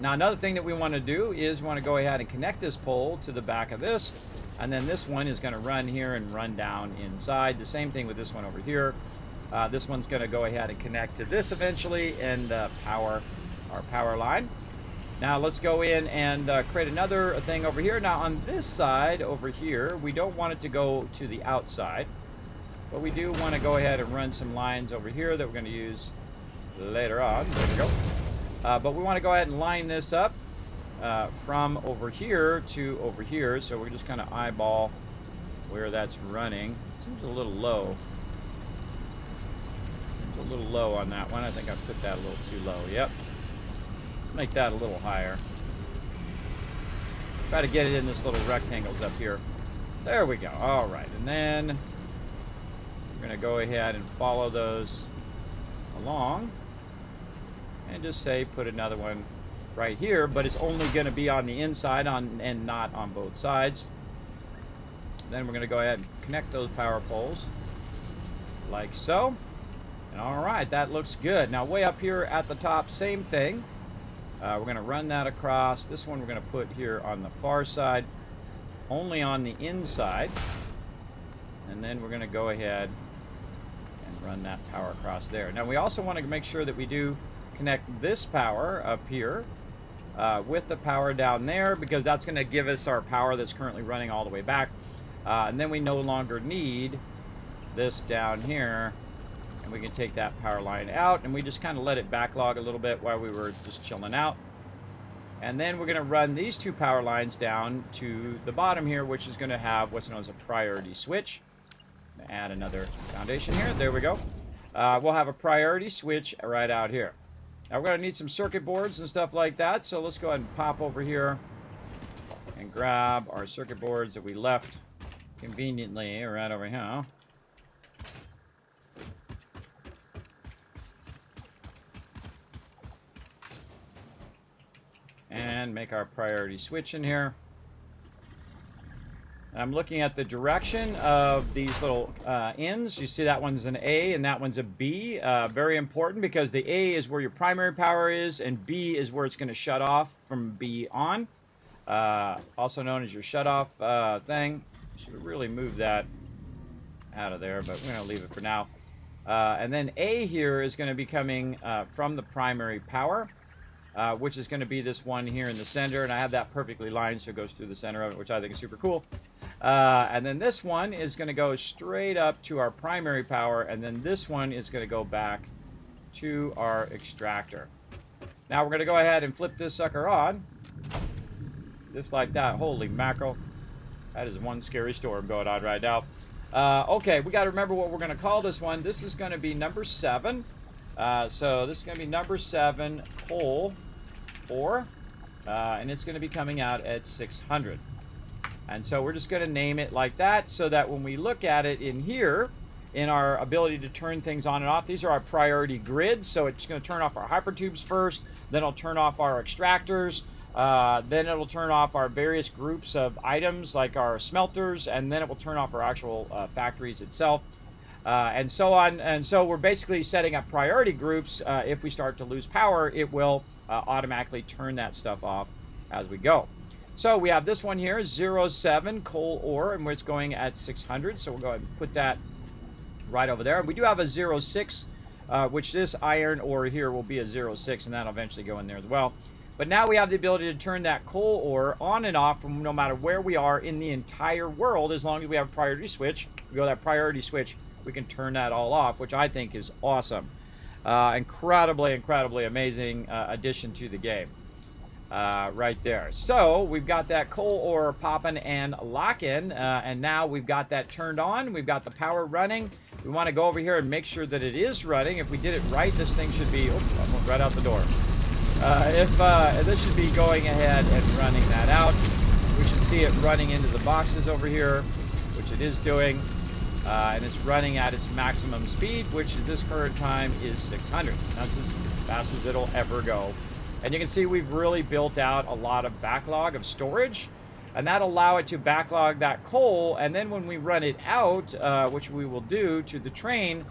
Now another thing that we want to do is we want to go ahead and connect this pole to the back of this, and then this one is going to run here and run down inside. The same thing with this one over here. This one's going to go ahead and connect to this eventually and power our power line. Now let's go in and create another thing over here. Now on this side over here, we don't want it to go to the outside, but we do want to go ahead and run some lines over here that we're going to use later on. There we go. But we want to go ahead and line this up from over here to over here. So we're just kind of eyeball where that's running. Seems a little low. Seems a little low on that one. I think I put that a little too low. Yep. Make that a little higher. Try to get it in this little rectangles up here. There we go. All right. And then we're going to go ahead and follow those along. And just say put another one right here, but it's only going to be on the inside and not on both sides. Then we're going to go ahead and connect those power poles like so. And all right, that looks good. Now way up here at the top, same thing. We're going to run that across. This one we're going to put here on the far side, only on the inside. And then we're going to go ahead and run that power across there. Now we also want to make sure that we do connect this power up here with the power down there, because that's going to give us our power that's currently running all the way back. And then we no longer need this down here, and we can take that power line out, and we just kind of let it backlog a little bit while we were just chilling out. And then we're going to run these 2 power lines down to the bottom here, which is going to have what's known as a priority switch. Add another foundation here. There we go. We'll have a priority switch right out here. Now we're going to need some circuit boards and stuff like that, so let's go ahead and pop over here and grab our circuit boards that we left conveniently right over here. And make our priority switch in here. And I'm looking at the direction of these little ends. You see that one's an A and that one's a B. Very important because the A is where your primary power is, and B is where it's going to shut off from B on. Also known as your shut-off thing. Should really move that out of there, but we're going to leave it for now. And then A here is going to be coming from the primary power, which is going to be this one here in the center, and I have that perfectly lined so it goes through the center of it, which I think is super cool. And then this one is going to go straight up to our primary power, and then this one is going to go back to our extractor. Now we're going to go ahead and flip this sucker on, just like that. Holy mackerel. That is one scary storm going on right now. Okay, we got to remember what we're going to call this one. This is going to be number 7. So this is going to be number 7 coal ore, and it's going to be coming out at 600. And so we're just going to name it like that so that when we look at it in here, in our ability to turn things on and off, these are our priority grids. So it's going to turn off our hypertubes first, then it'll turn off our extractors, then it'll turn off our various groups of items like our smelters, and then it will turn off our actual factories itself, and so on. And so we're basically setting up priority groups. If we start to lose power, it will automatically turn that stuff off as we go. So we have this one here, 07 coal ore, and it's going at 600. So we'll go ahead and put that right over there. We do have a 06, which this iron ore here will be a 06, and that'll eventually go in there as well. But now we have the ability to turn that coal ore on and off from no matter where we are in the entire world. As long as we have a priority switch, we go to that priority switch, we can turn that all off, which I think is awesome. Incredibly amazing addition to the game. Right there. So we've got that coal ore popping and locking, and now we've got that turned on. We've got the power running. We want to go over here and make sure that it is running. If we did it right, this thing should be, oh, I went right out the door. This should be going ahead and running that out. We should see it running into the boxes over here, which it is doing, and it's running at its maximum speed, which at this current time is 600. That's as fast as it'll ever go. And you can see we've really built out a lot of backlog of storage, and that'll allow it to backlog that coal, and then when we run it out, which we will do to the train,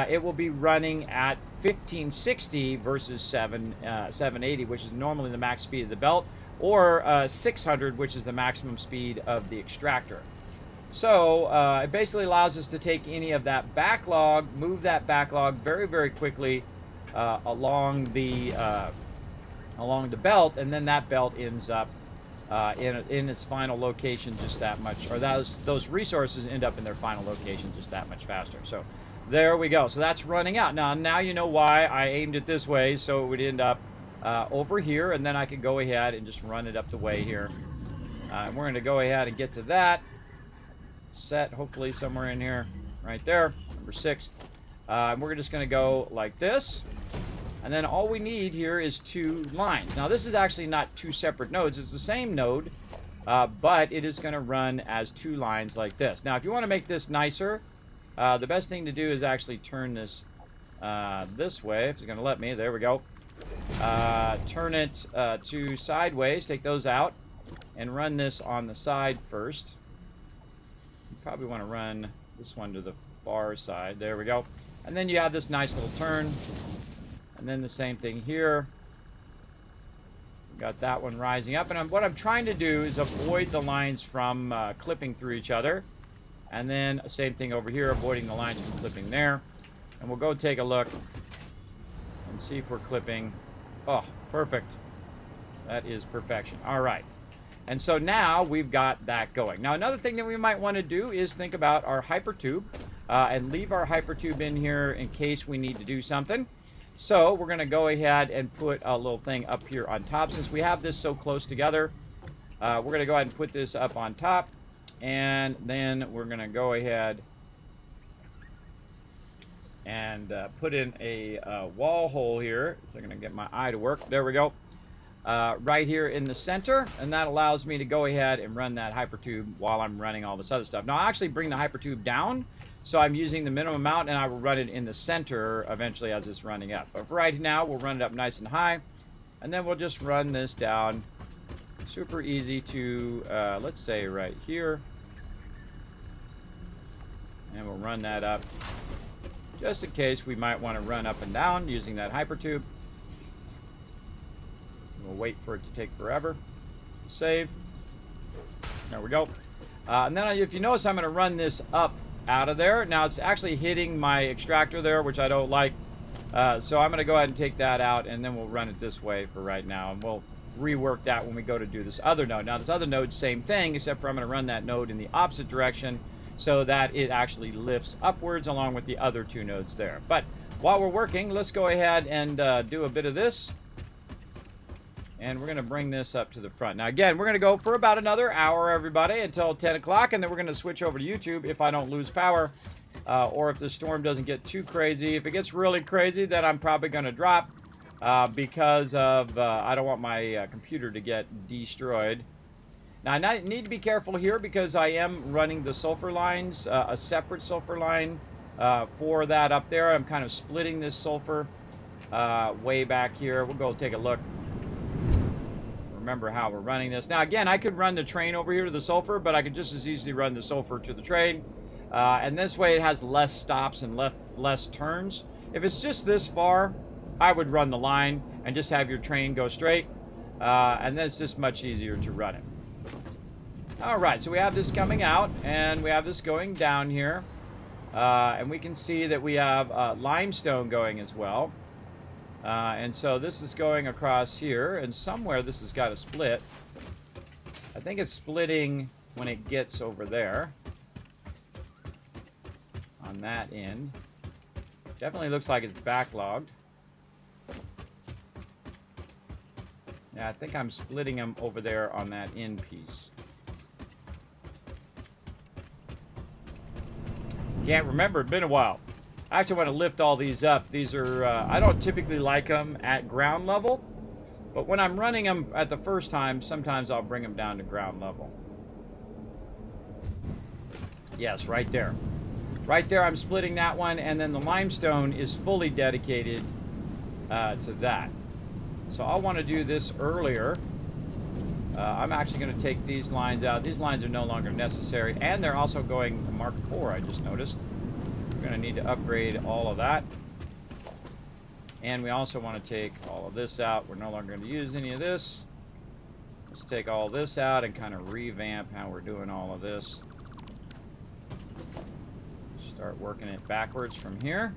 it will be running at 1560 versus 780, which is normally the max speed of the belt, or 600, which is the maximum speed of the extractor. So it basically allows us to take any of that backlog, move that backlog very quickly along the belt, and then that belt ends up in its final location just that much, or those resources end up in their final location just that much faster. So there we go. So that's running out. Now you know why I aimed it this way, so it would end up over here, and then I could go ahead and just run it up the way here. And we're going to go ahead and get to that. Set, hopefully somewhere in here, right there, number 6. And we're just going to go like this. And then all we need here is 2 lines. Now this is actually not 2 separate nodes. It's the same node, but it is going to run as 2 lines like this. Now if you want to make this nicer, the best thing to do is actually turn this this way. If it's going to let me, there we go. Turn it to sideways, take those out, and run this on the side first. You probably want to run this one to the far side. There we go. And then you have this nice little turn. And then the same thing here. Got that one rising up. And what I'm trying to do is avoid the lines from clipping through each other. And then same thing over here, avoiding the lines from clipping there. And we'll go take a look and see if we're clipping. Oh, perfect. That is perfection. All right. And so now we've got that going. Now another thing that we might want to do is think about our hypertube and leave our hypertube in here in case we need to do something. So we're going to go ahead and put a little thing up here on top. Since we have this so close together, we're going to go ahead and put this up on top. And then we're going to go ahead and put in a wall hole here. So I'm going to get my eye to work. There we go. Right here in the center. And that allows me to go ahead and run that hypertube while I'm running all this other stuff. Now I'll actually bring the hypertube down. So I'm using the minimum amount, and I will run it in the center eventually as it's running up. But for right now, we'll run it up nice and high. And then we'll just run this down. Super easy to, let's say right here. And we'll run that up just in case we might want to run up and down using that hypertube. We'll wait for it to take forever. Save. There we go. And then if you notice, I'm going to run this up out of there. Now it's actually hitting my extractor there, which I don't like. So I'm going to go ahead and take that out, and then we'll run it this way for right now. And we'll rework that when we go to do this other node. Now this other node, same thing, except for I'm going to run that node in the opposite direction so that it actually lifts upwards along with the other two nodes there. But while we're working, let's go ahead and do a bit of this. And we're going to bring this up to the front. Now, again, we're going to go for about another hour, everybody, until 10 o'clock. And then we're going to switch over to YouTube if I don't lose power or if the storm doesn't get too crazy. If it gets really crazy, then I'm probably going to drop because of I don't want my computer to get destroyed. Now, I need to be careful here because I am running the sulfur lines, a separate sulfur line for that up there. I'm kind of splitting this sulfur way back here. We'll go take a look. Remember how we're running this. Now, again, I could run the train over here to the sulfur, but I could just as easily run the sulfur to the train. And this way it has less stops and less turns. If it's just this far, I would run the line and just have your train go straight. And then it's just much easier to run it. All right, so we have this coming out, and we have this going down here. And we can see that we have limestone going as well. And so this is going across here, and somewhere this has got to split. I think it's splitting when it gets over there. On that end. Definitely looks like it's backlogged. Yeah, I think I'm splitting them over there on that end piece. Can't remember, it's been a while. I actually want to lift all these up. These are, I don't typically like them at ground level, but when I'm running them at the first time, sometimes I'll bring them down to ground level. Yes, right there. Right there, I'm splitting that one, and then the limestone is fully dedicated to that. So I'll want to do this earlier. I'm actually going to take these lines out. These lines are no longer necessary, and they're also going to Mark IV, I just noticed. We're going to need to upgrade all of that. And we also want to take all of this out. We're no longer going to use any of this. Let's take all this out and kind of revamp how we're doing all of this. Start working it backwards from here.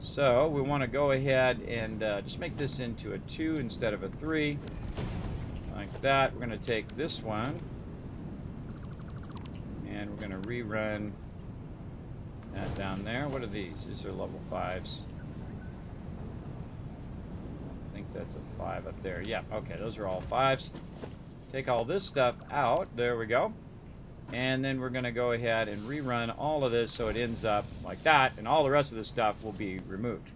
So we want to go ahead and just make this into a 2 instead of a 3. Like that. We're going to take this one. And we're going to rerun that down there. What are these? These are level 5s. I think that's a 5 up there. Yeah, okay, those are all 5s. Take all this stuff out. There we go. And then we're going to go ahead and rerun all of this so it ends up like that, and all the rest of this stuff will be removed.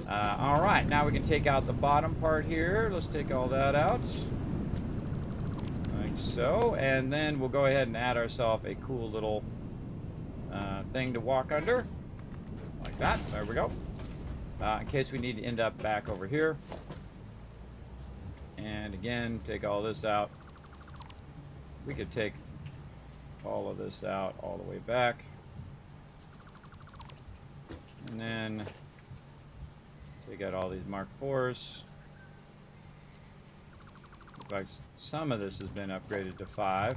All right, now we can take out the bottom part here. Let's take all that out. Like so. And then we'll go ahead and add ourselves a cool little thing to walk under. Like that. There we go. In case we need to end up back over here. And again, take all this out. We could take all of this out all the way back. And then take out all these Mark IVs. Looks like some of this has been upgraded to 5.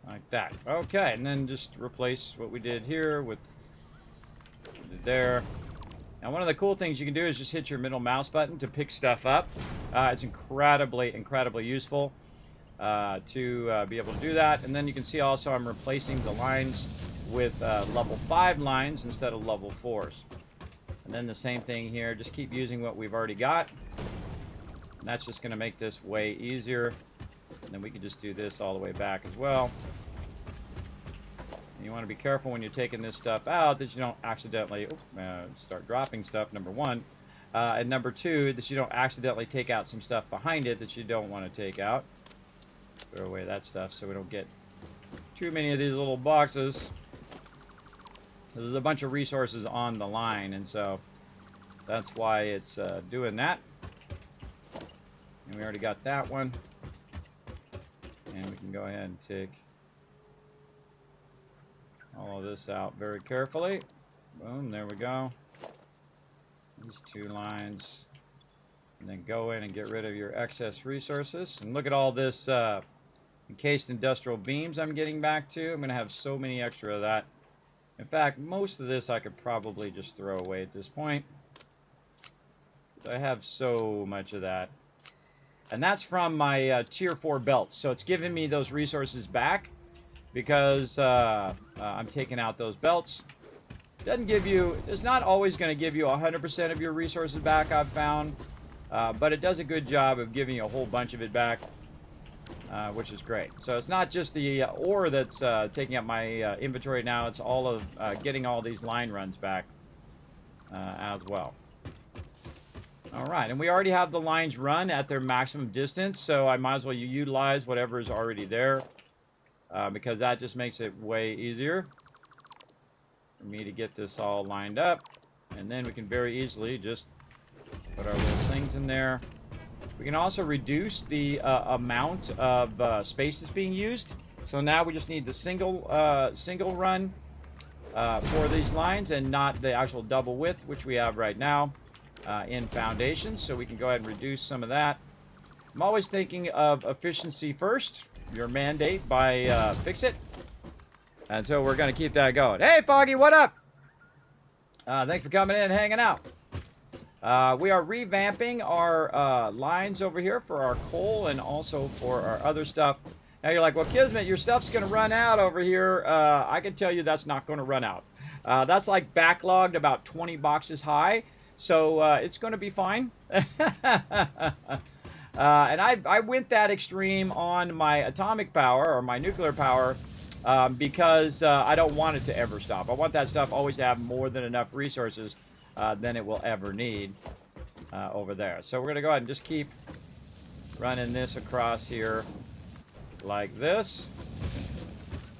Like that. Okay, and then just replace what we did here with what we did there. Now, one of the cool things you can do is just hit your middle mouse button to pick stuff up. It's incredibly useful to be able to do that. And then you can see also I'm replacing the lines with level 5 lines instead of level 4s. And then the same thing here. Just keep using what we've already got. And that's just going to make this way easier. And then we can just do this all the way back as well. And you want to be careful when you're taking this stuff out that you don't accidentally start dropping stuff, number 1. And number 2, that you don't accidentally take out some stuff behind it that you don't want to take out. Throw away that stuff so we don't get too many of these little boxes. There's a bunch of resources on the line, and so that's why it's doing that. And we already got that one. And we can go ahead and take all of this out very carefully. Boom, there we go. These 2 lines. And then go in and get rid of your excess resources. And look at all this encased industrial beams I'm getting back to. I'm going to have so many extra of that. In fact, most of this I could probably just throw away at this point. I have so much of that. And that's from my tier 4 belts. So it's giving me those resources back because I'm taking out those belts. Doesn't give you, it's not always going to give you 100% of your resources back, I've found. But it does a good job of giving you a whole bunch of it back, which is great. So it's not just the ore that's taking up my inventory now. It's all of getting all these line runs back as well. All right, and we already have the lines run at their maximum distance, so I might as well utilize whatever is already there because that just makes it way easier for me to get this all lined up. And then we can very easily just put our little things in there. We can also reduce the amount of space that's being used. So now we just need the single run for these lines and not the actual double width, which we have right now in foundations. So we can go ahead and reduce some of that. I'm always thinking of efficiency first. Your mandate by Fix-It. And so we're going to keep that going. Hey, Foggy, what up? Thanks for coming in and hanging out. We are revamping our lines over here for our coal and also for our other stuff. Now you're like, well, Kismet, your stuff's going to run out over here. I can tell you that's not going to run out. That's like backlogged about 20 boxes high. So it's going to be fine. And I went that extreme on my atomic power or my nuclear power because I don't want it to ever stop. I want that stuff always to have more than enough resources than it will ever need over there. So we're going to go ahead and just keep running this across here like this.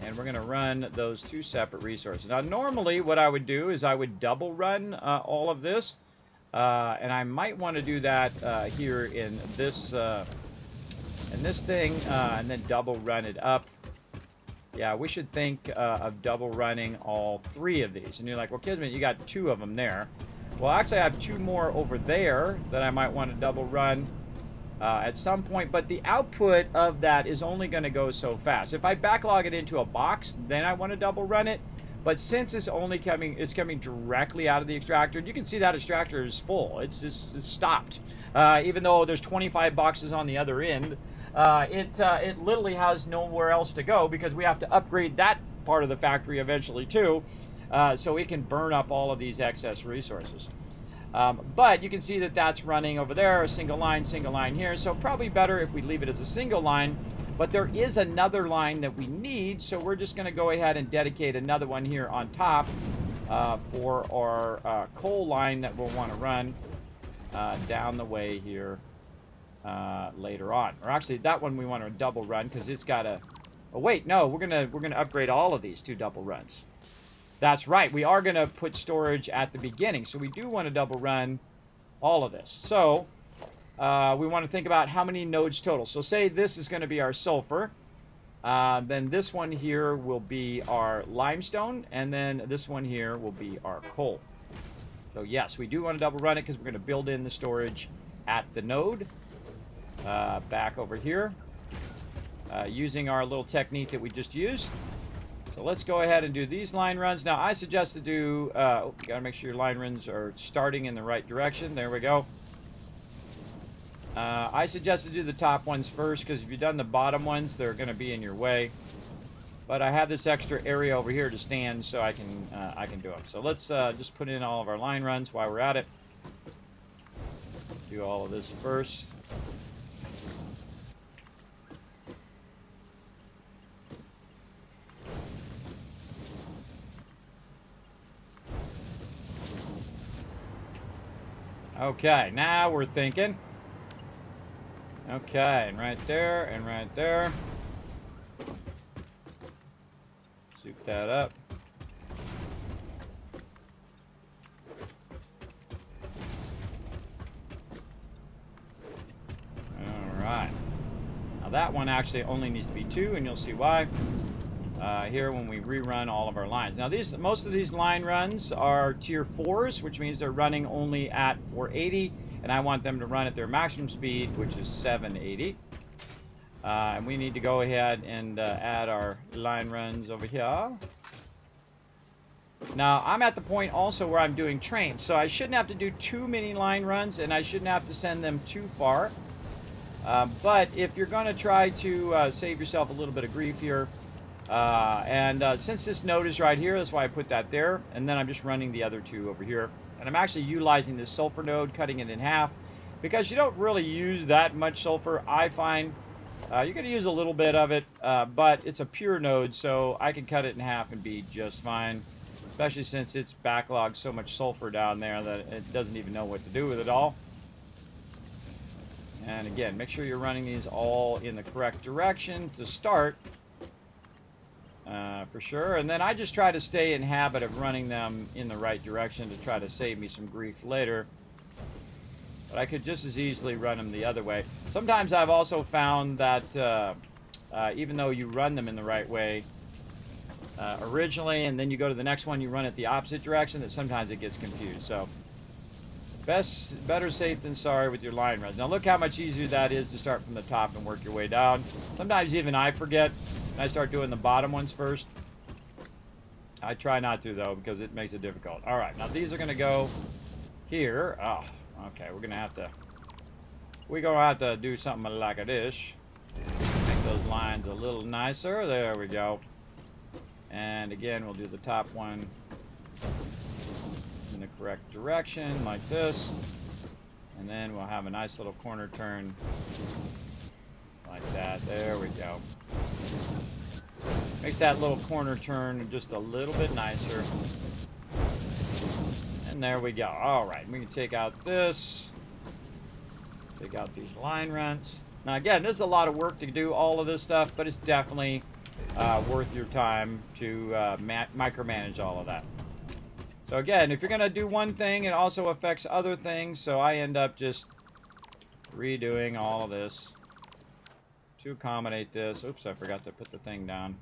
And we're going to run those 2 separate resources. Now, normally what I would do is I would double run all of this. And I might want to do that here in this thing and then double run it up. Yeah, we should think of double running all 3 of these. And you're like, well, Kismet, you got 2 of them there. Well, actually, I have 2 more over there that I might want to double run at some point. But the output of that is only going to go so fast. If I backlog it into a box, then I want to double run it. But since it's only coming directly out of the extractor, you can see that extractor is full. It's stopped. Even though there's 25 boxes on the other end, it literally has nowhere else to go because we have to upgrade that part of the factory eventually too, so it can burn up all of these excess resources. But you can see that that's running over there, a single line here. So probably better if we leave it as a single line. But there is another line that we need, so we're just going to go ahead and dedicate another one here on top for our coal line that we'll want to run down the way here later on. Or actually, that one we want to double run because it's got a... Oh wait, no, we're gonna upgrade all of these to double runs. That's right, we are gonna put storage at the beginning, so we do want to double run all of this. So we want to think about how many nodes total. So say this is going to be our sulfur. Then this one here will be our limestone. And then this one here will be our coal. So yes, we do want to double run it because we're going to build in the storage at the node. Back over here. Using our little technique that we just used. So let's go ahead and do these line runs. Now I suggest to do, you got to make sure your line runs are starting in the right direction. There we go. I suggest to do the top ones first because if you've done the bottom ones, they're going to be in your way. But I have this extra area over here to stand, so I can do them. So let's just put in all of our line runs while we're at it. Do all of this first. Okay, now we're thinking. Okay, and right there, and right there. Soup that up. Alright. Now that one actually only needs to be 2, and you'll see why here when we rerun all of our lines. Now most of these line runs are tier 4s, which means they're running only at 480, and I want them to run at their maximum speed, which is 780. And we need to go ahead and add our line runs over here. Now, I'm at the point also where I'm doing trains, so I shouldn't have to do too many line runs, and I shouldn't have to send them too far. But if you're going to try to save yourself a little bit of grief here, since this node is right here, that's why I put that there, and then I'm just running the other 2 over here. And I'm actually utilizing this sulfur node, cutting it in half, because you don't really use that much sulfur, I find. You're going to use a little bit of it, but it's a pure node, so I can cut it in half and be just fine. Especially since it's backlogged so much sulfur down there that it doesn't even know what to do with it all. And again, make sure you're running these all in the correct direction to start, for sure. And then I just try to stay in habit of running them in the right direction to try to save me some grief later. But I could just as easily run them the other way. Sometimes I've also found that even though you run them in the right way, originally, and then you go to the next one, you run it the opposite direction, that sometimes it gets confused. So better safe than sorry with your line runs. Now look how much easier that is to start from the top and work your way down. Sometimes even I forget, and I start doing the bottom ones first. I try not to though, because it makes it difficult. All right, now these are going to go here. Oh, okay, we're gonna have to do something like this. Make those lines a little nicer. There we go. And again, we'll do the top one in the correct direction, like this. And then we'll have a nice little corner turn like that. There we go. Makes that little corner turn just a little bit nicer. And there we go. All right, we can take out this. Take out these line runs. Now again, this is a lot of work to do all of this stuff, but it's definitely worth your time to micromanage all of that. So again, if you're going to do one thing, it also affects other things, so I end up just redoing all of this to accommodate this. Oops, I forgot to put the thing down.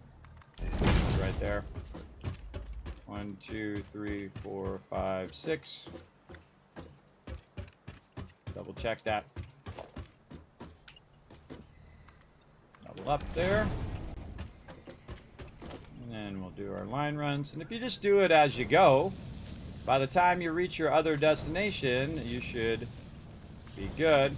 Right there. 1, 2, 3, 4, 5, 6. Double check that. Double up there. And then we'll do our line runs. And if you just do it as you go, by the time you reach your other destination, you should be good.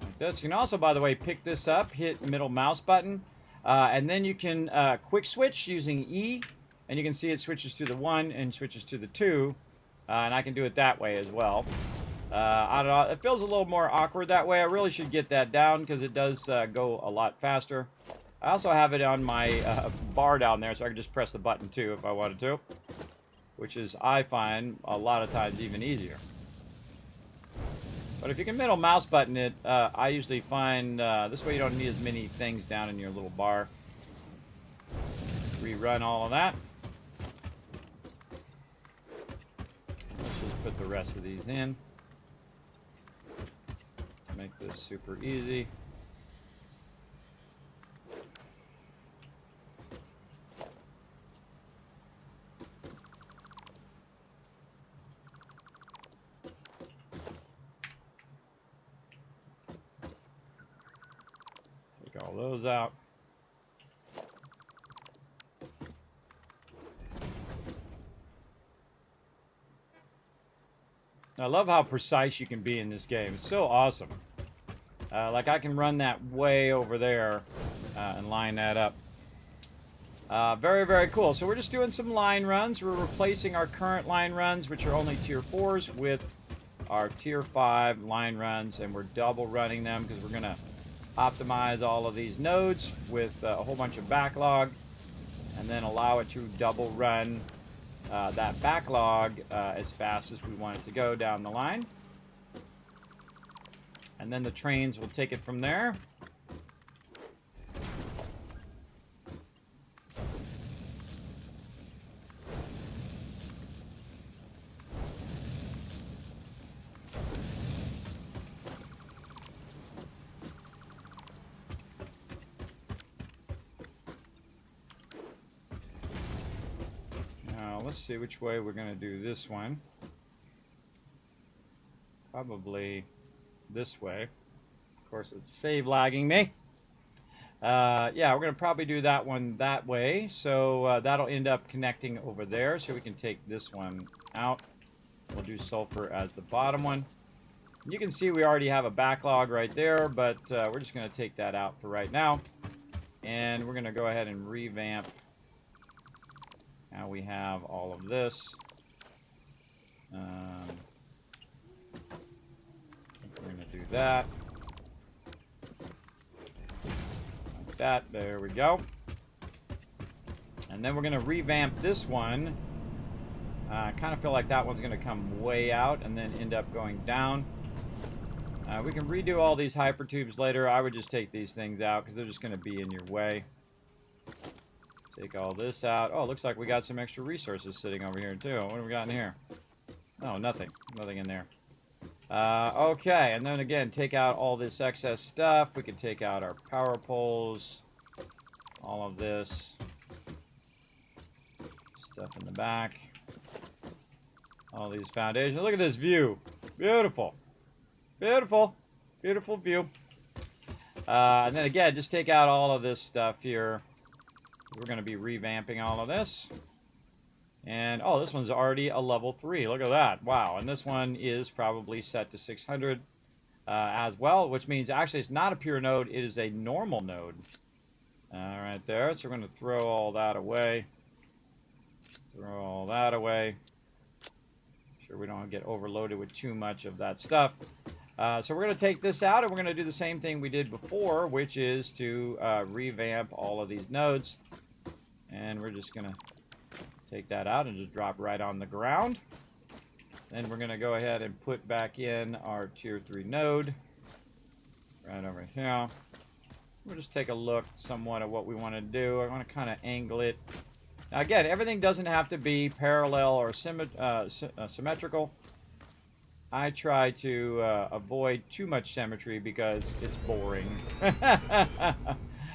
Like this. You can also, by the way, pick this up, hit middle mouse button, and then you can quick switch using E, and you can see it switches to the 1 and switches to the 2, and I can do it that way as well. I don't know, it feels a little more awkward that way. I really should get that down because it does go a lot faster. I also have it on my bar down there, so I can just press the button too if I wanted to, which is, I find, a lot of times even easier. But if you can middle mouse button it, I usually find this way you don't need as many things down in your little bar. Rerun all of that. Let's just put the rest of these in. Make this super easy. Take all those out. I love how precise you can be in this game. It's so awesome. Like I can run that way over there and line that up. Very, very cool. So we're just doing some line runs. We're replacing our current line runs, which are only tier 4s, with our tier 5 line runs, and we're double running them because we're going to optimize all of these nodes with a whole bunch of backlog, and then allow it to double run that backlog as fast as we want it to go down the line. And then the trains will take it from there. let's see which way we're going to do this one. Probably this way. Of course, it's save lagging me. Yeah, we're going to probably do that one that way. So that'll end up connecting over there. So we can take this one out. We'll do sulfur as the bottom one. You can see we already have a backlog right there, but we're just going to take that out for right now. And we're going to go ahead and revamp. Now we have all of this. We're going to do that. Like that. There we go. And then we're going to revamp this one. I kind of feel like that one's going to come way out and then end up going down. We can redo all these hypertubes later. I would just take these things out because they're just going to be in your way. Take all this out. Oh, looks like we got some extra resources sitting over here too. What have we got in here? Oh, nothing. Nothing in there. Okay, and then again, take out all this excess stuff. We can take out our power poles. All of this. Stuff in the back. All these foundations. Look at this view. Beautiful. Beautiful. Beautiful view. And then again, just take out all of this stuff here. We're going to be revamping all of this. And, oh, this one's already a level 3. Look at that. Wow. And this one is probably set to 600 as well, which means actually it's not a pure node. It is a normal node. Right there. So we're going to throw all that away. Throw all that away. Sure we don't get overloaded with too much of that stuff. So we're going to take this out, and we're going to do the same thing we did before, which is to revamp all of these nodes. And we're just going to take that out and just drop right on the ground. Then we're going to go ahead and put back in our tier 3 node right over here. We'll just take a look somewhat at what we want to do. I want to kind of angle it. Now again, everything doesn't have to be parallel or symmetrical. I try to avoid too much symmetry because it's boring.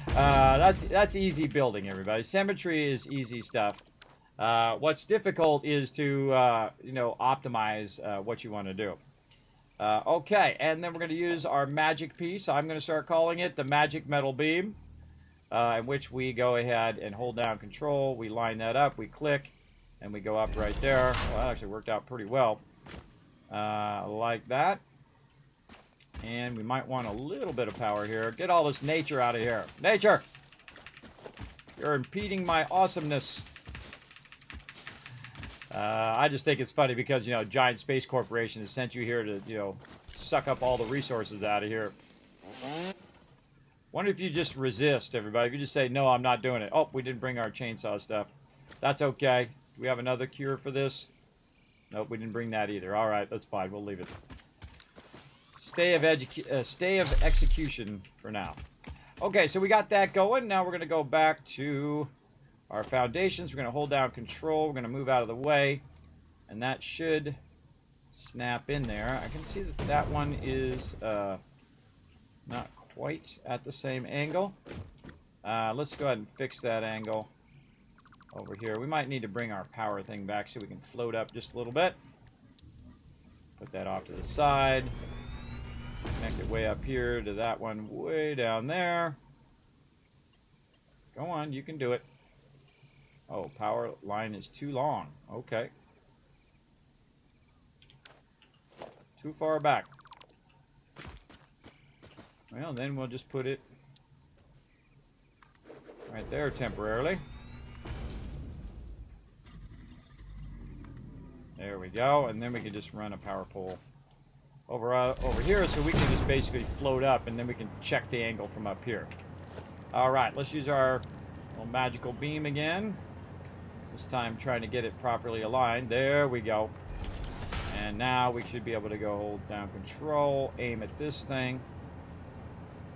That's easy building, everybody. Symmetry is easy stuff. What's difficult is to optimize what you want to do. Okay, and then we're going to use our magic piece. I'm going to start calling it the magic metal beam, in which we go ahead and hold down control. We line that up, we click, and we go up right there. Well, that actually worked out pretty well. Like that. And we might want a little bit of power here. Get all this nature out of here. Nature! You're impeding my awesomeness. I just think it's funny because, Giant Space Corporation has sent you here to, suck up all the resources out of here. Wonder if you just resist, everybody. If you just say, no, I'm not doing it. Oh, we didn't bring our chainsaw stuff. That's okay. Do we have another cure for this? Nope, we didn't bring that either. All right, that's fine. We'll leave it. Stay of execution for now. Okay, so we got that going. Now we're going to go back to our foundations. We're going to hold down control. We're going to move out of the way. And that should snap in there. I can see that that one is not quite at the same angle. Let's go ahead and fix that angle over here. We might need to bring our power thing back so we can float up just a little bit. Put that off to the side. Connect it way up here to that one way down there. Go on, you can do it. Oh, power line is too long. Okay. Too far back. Well, then we'll just put it right there temporarily. There we go, and then we can just run a power pole over here, so we can just basically float up, and then we can check the angle from up here. All right, let's use our little magical beam again. This time trying to get it properly aligned. There we go. And now we should be able to go hold down control, aim at this thing,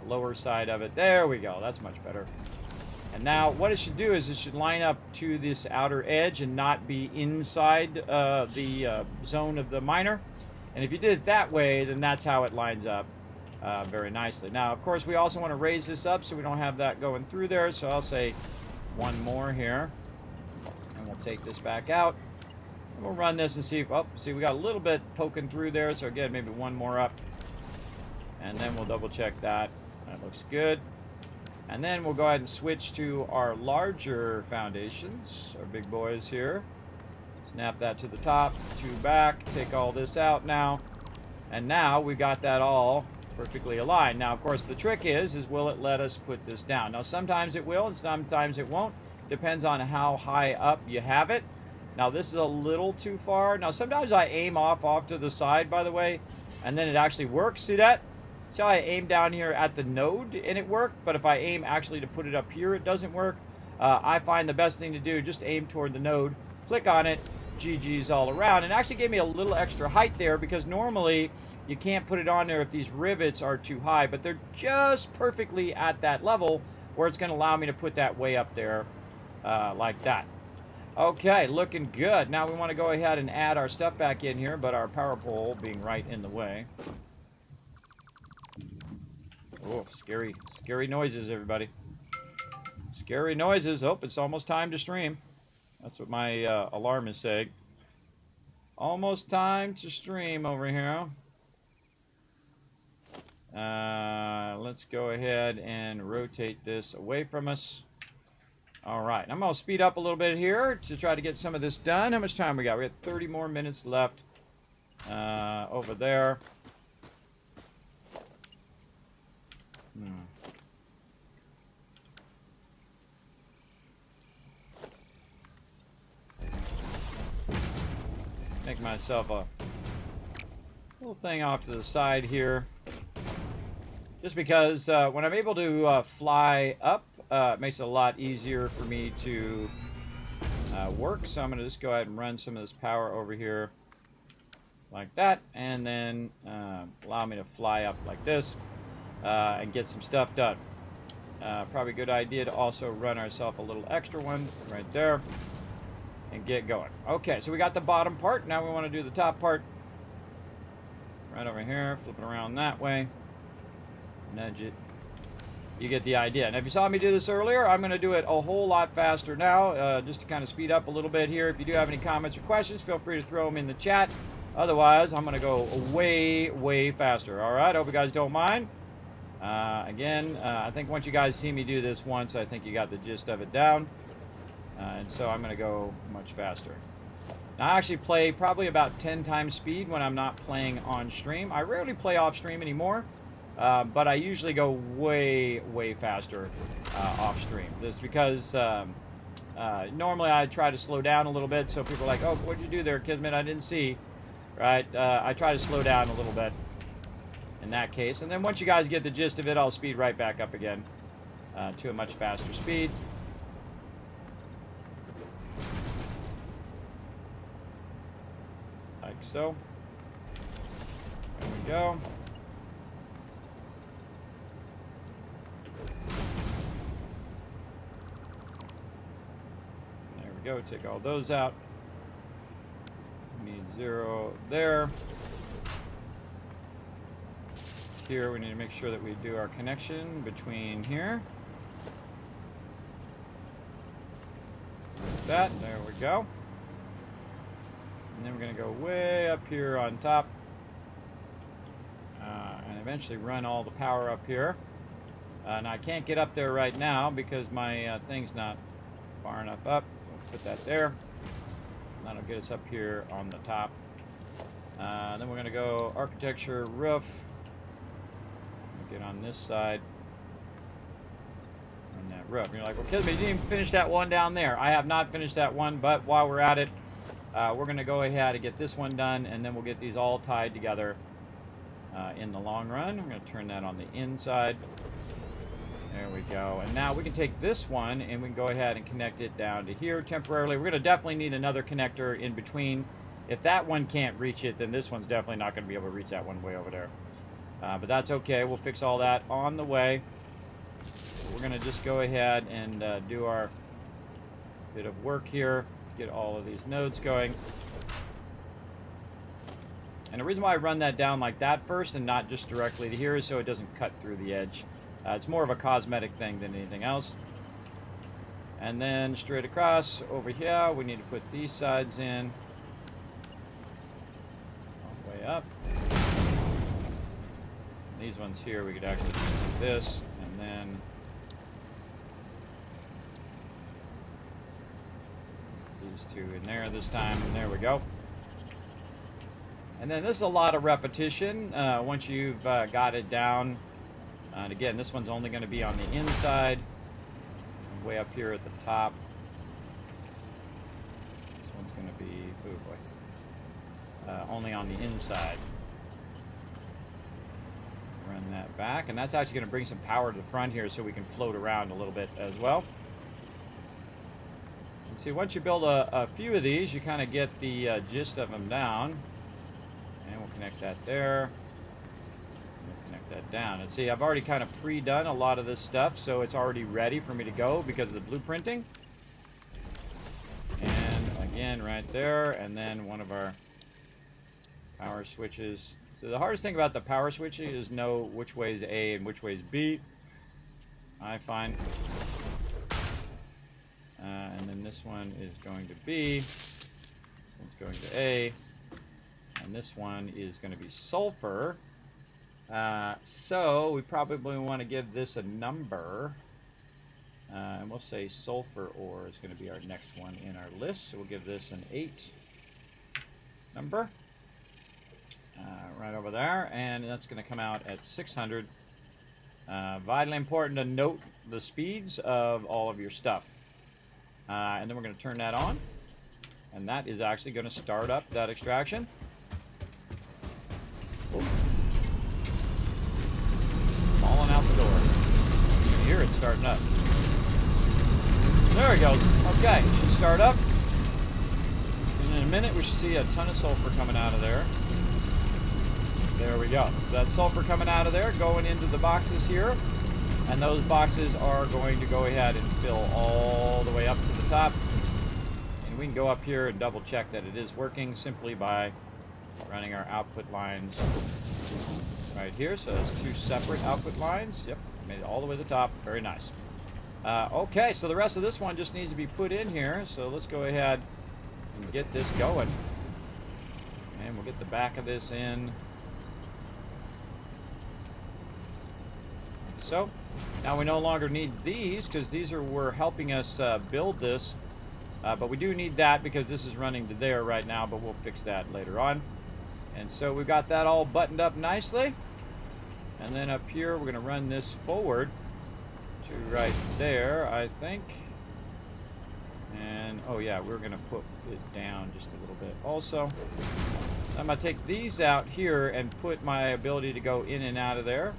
the lower side of it. There we go. That's much better. And now what it should do is it should line up to this outer edge and not be inside the zone of the miner. And if you did it that way, then that's how it lines up very nicely. Now, of course, we also want to raise this up so we don't have that going through there. So I'll say one more here. And we'll take this back out. We'll run this and see if, oh, see, we got a little bit poking through there. So again, maybe one more up. And then we'll double check that. That looks good. And then we'll go ahead and switch to our larger foundations, our big boys here. Snap that to the top, 2 back, take all this out now. And now we got that all perfectly aligned. Now, of course, the trick is will it let us put this down? Now, sometimes it will and sometimes it won't. Depends on how high up you have it. Now, this is a little too far. Now, sometimes I aim off to the side, by the way, and then it actually works. See that? See how I aim down here at the node and it worked? But if I aim actually to put it up here, it doesn't work. I find the best thing to do, just aim toward the node, click on it, GG's all around. And actually gave me a little extra height there because normally you can't put it on there if these rivets are too high, but they're just perfectly at that level where it's going to allow me to put that way up there like that. Okay, looking good. Now we want to go ahead and add our stuff back in here, but our power pole being right in the way. Oh, scary noises, everybody. Scary noises. Oh, it's almost time to stream. That's what my alarm is saying. Almost time to stream over here. Let's go ahead and rotate this away from us. All right, I'm going to speed up a little bit here to try to get some of this done. How much time we got? We got 30 more minutes left over there. Make myself a little thing off to the side here. Just because when I'm able to fly up, it makes it a lot easier for me to work. So I'm going to just go ahead and run some of this power over here like that. And then allow me to fly up like this and get some stuff done. Probably a good idea to also run ourselves a little extra one right there and get going. Okay, so we got the bottom part. Now we want to do the top part. Right over here, flipping around that way. Nudge it. You get the idea. And if you saw me do this earlier, I'm going to do it a whole lot faster now, just to kind of speed up a little bit here. If you do have any comments or questions, feel free to throw them in the chat. Otherwise, I'm going to go way faster. All right, hope you guys don't mind. Again, I think once you guys see me do this once, I think you got the gist of it down. And so I'm going to go much faster. Now, I actually play probably about 10 times speed when I'm not playing on stream. I rarely play off stream anymore. But I usually go way faster off stream. Just because normally I try to slow down a little bit, so people are like, oh, what'd you do there, Kismet? I didn't see. Right? I try to slow down a little bit in that case. And then once you guys get the gist of it, I'll speed right back up again to a much faster speed. Like so. There we go. Go take all those out. Need 0 there. Here we need to make sure that we do our connection between here. Like that. There we go. And then we're going to go way up here on top. And eventually run all the power up here. And I can't get up there right now because my thing's not far enough up. Put that there. That'll get us up here on the top. Then we're going to go architecture roof. Get on this side. On that roof. And you're like, well, Kismet, you didn't even finish that one down there. I have not finished that one, but while we're at it, we're going to go ahead and get this one done, and then we'll get these all tied together in the long run. I'm going to turn that on the inside. There we go. And now we can take this one and we can go ahead and connect it down to here temporarily. We're going to definitely need another connector in between. If that one can't reach it, then this one's definitely not going to be able to reach that one way over there. But that's okay. We'll fix all that on the way. We're going to just go ahead and do our bit of work here to get all of these nodes going. And the reason why I run that down like that first and not just directly to here is so it doesn't cut through the edge. It's more of a cosmetic thing than anything else. And then straight across over here, we need to put these sides in. up. These ones here, we could actually do this, and then these two in there this time, and there we go. And then this is a lot of repetition once you've got it down. And again, this one's only going to be on the inside, way up here at the top. This one's going to be, oh boy, only on the inside. Run that back, and that's actually going to bring some power to the front here so we can float around a little bit as well. And see, once you build a few of these, you kind of get the gist of them down. And we'll connect that there. We'll connect that down. And see, I've already kind of pre-done a lot of this stuff, so it's already ready for me to go because of the blueprinting. And again, right there, and then one of our power switches. So the hardest thing about the power switching is know which way is A and which way is B, I find. And then this one is going to B, it's going to A, and this one is going to be sulfur. So we probably want to give this a number, and we'll say sulfur ore is going to be our next one in our list. So we'll give this an 8 number. Right over there, and that's going to come out at 600. Vitally important to note the speeds of all of your stuff. And then we're going to turn that on, and that is actually going to start up that extraction. Oh. Falling out the door. You can hear it starting up. There it goes. Okay, it should start up. And in a minute, we should see a ton of sulfur coming out of there. There we go. That sulfur coming out of there, going into the boxes here. And those boxes are going to go ahead and fill all the way up to the top. And we can go up here and double check that it is working simply by running our output lines right here. So that's 2 separate output lines. Yep, made it all the way to the top. Very nice. Okay, so the rest of this one just needs to be put in here. So let's go ahead and get this going. And we'll get the back of this in. So now we no longer need these because these were helping us build this, but we do need that because this is running to there right now, but we'll fix that later on. And so we've got that all buttoned up nicely, and then up here we're going to run this forward to right there, I think. And oh yeah, we're going to put it down just a little bit also. I'm going to take these out here and put my ability to go in and out of there.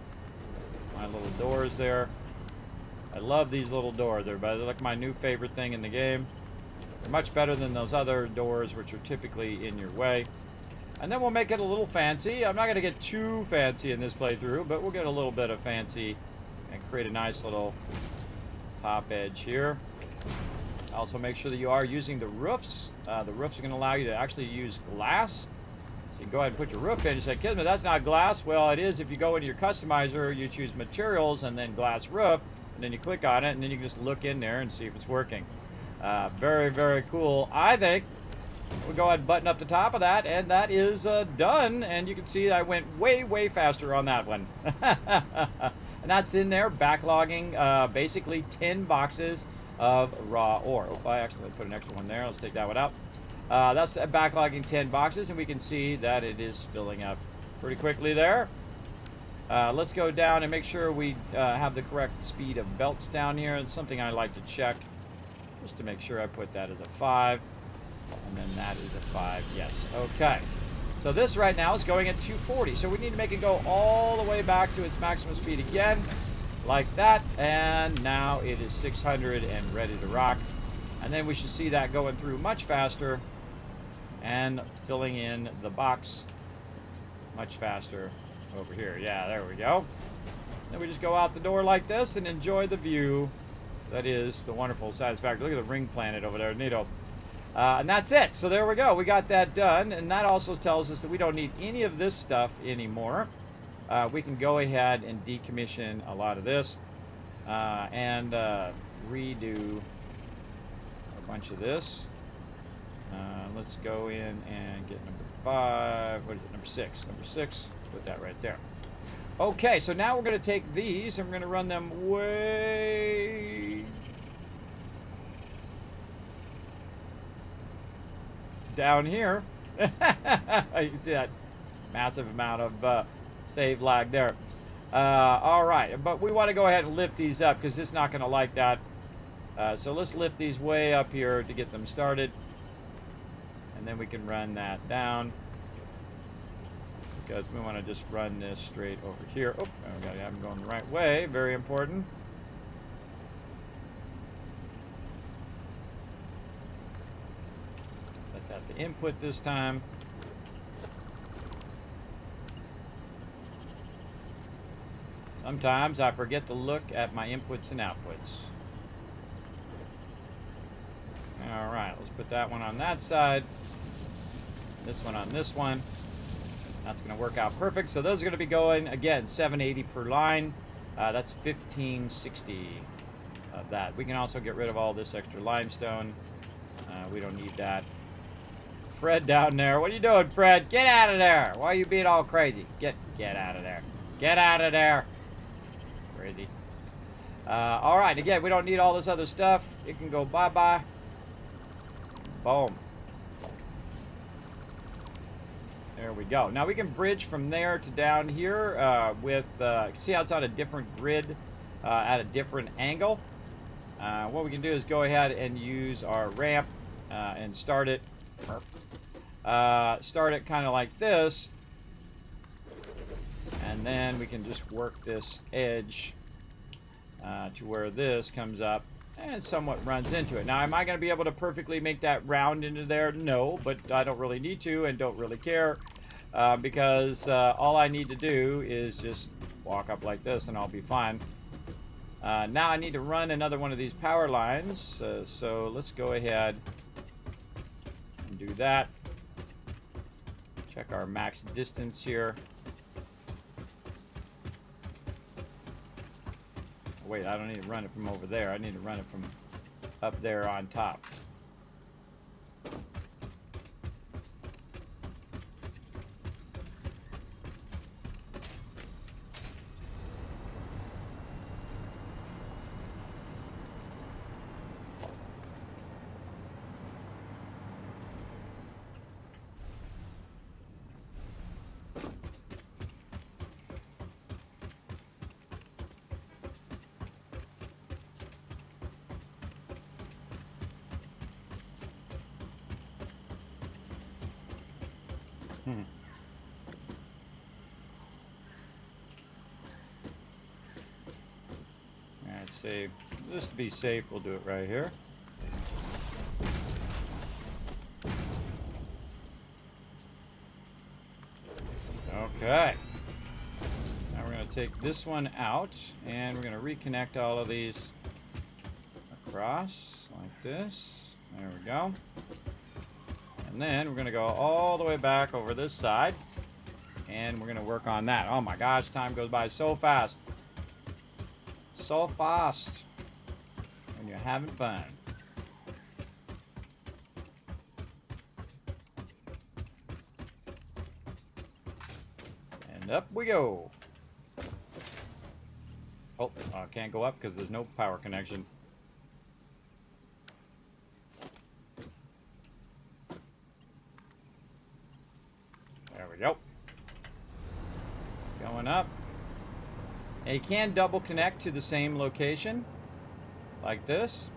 My little doors there. I love these little doors. They're like my new favorite thing in the game. They're much better than those other doors which are typically in your way. And then we'll make it a little fancy. I'm not going to get too fancy in this playthrough, but we'll get a little bit of fancy and create a nice little top edge here. Also make sure that you are using the roofs. The roofs are going to allow you to actually use glass. You can go ahead and put your roof in. You say, Kismet, that's not glass. Well, it is if you go into your customizer, you choose materials and then glass roof, and then you click on it, and then you can just look in there and see if it's working. Very, very cool. I think we'll go ahead and button up the top of that, and that is done. And you can see I went way, way faster on that one. And that's in there, backlogging basically 10 boxes of raw ore. Oh, I accidentally put an extra one there. Let's take that one out. That's backlogging 10 boxes, and we can see that it is filling up pretty quickly there. Let's go down and make sure we have the correct speed of belts down here. It's something I like to check just to make sure I put that as a 5, and then that is a 5. Yes. Okay. So this right now is going at 240. So we need to make it go all the way back to its maximum speed again, like that. And now it is 600 and ready to rock. And then we should see that going through much faster and filling in the box much faster over here. Yeah, there we go. Then we just go out the door like this and enjoy the view that is the wonderful Satisfactory. Look at the ring planet over there, neato. And that's it. So there we go. We got that done, and that also tells us that we don't need any of this stuff anymore. We can go ahead and decommission a lot of this and redo a bunch of this. Let's go in and get number 5, what is it, number 6. Number 6, put that right there. Okay, so now we're going to take these and we're going to run them way down here. You see that massive amount of save lag there. All right, but we want to go ahead and lift these up because it's not going to like that. So let's lift these way up here to get them started. And then we can run that down. Because we want to just run this straight over here. Oh, we got to have them going the right way. Very important. Let that the input this time. Sometimes I forget to look at my inputs and outputs. All right, let's put that one on that side. This one on this one. That's going to work out perfect. So those are going to be going, again, 780 per line. That's 1560 of that. We can also get rid of all this extra limestone. We don't need that. Fred down there. What are you doing, Fred? Get out of there. Why are you being all crazy? Get out of there. Get out of there. Crazy. All right, again, we don't need all this other stuff. It can go bye-bye. Boom. There we go. Now we can bridge from there to down here with, see how it's on a different grid at a different angle? What we can do is go ahead and use our ramp and start it. Start it kind of like this. And then we can just work this edge to where this comes up and somewhat runs into it. Now, am I going to be able to perfectly make that round into there? No, but I don't really need to and don't really care because all I need to do is just walk up like this and I'll be fine. Now I need to run another one of these power lines, so let's go ahead and do that. Check our max distance here. Wait, I don't need to run it from over there. I need to run it from up there on top. Alright, save. Just to be safe, we'll do it right here. Okay. Now we're going to take this one out, and we're going to reconnect all of these across like this. There we go. And then we're going to go all the way back over this side, and we're going to work on that. Oh my gosh, time goes by so fast. So fast when you're having fun. And up we go. Oh, I can't go up because there's no power connection. There we go. Going up. And you can double connect to the same location, like this.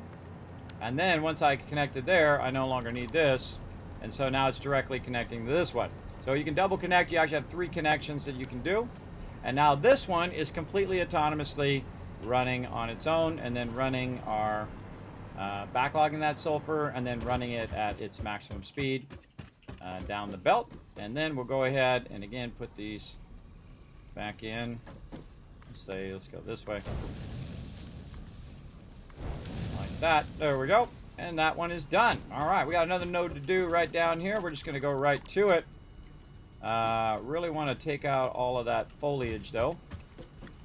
And then once I connected there, I no longer need this. And so now it's directly connecting to this one. So you can double connect. You actually have 3 connections that you can do. And now this one is completely autonomously running on its own, and then running our backlogging that sulfur, and then running it at its maximum speed down the belt. And then we'll go ahead and again put these back in. Let's go this way. Like that. There we go. And that one is done. All right, we got another node to do right down here. We're just going to go right to it. Really want to take out all of that foliage, though.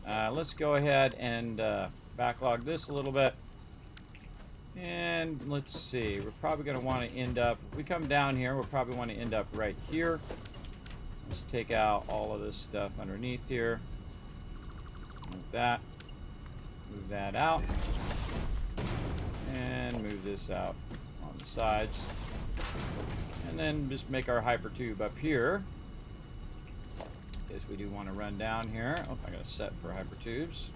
Let's go ahead and backlog this a little bit. And let's see, we're probably going to want to end up, if we come down here, we'll probably want to end up right here. Let's take out all of this stuff underneath here. Like that. Move that out. And move this out on the sides. And then just make our hypertube up here. Guess we do want to run down here. Oh, I got to set for hypertubes.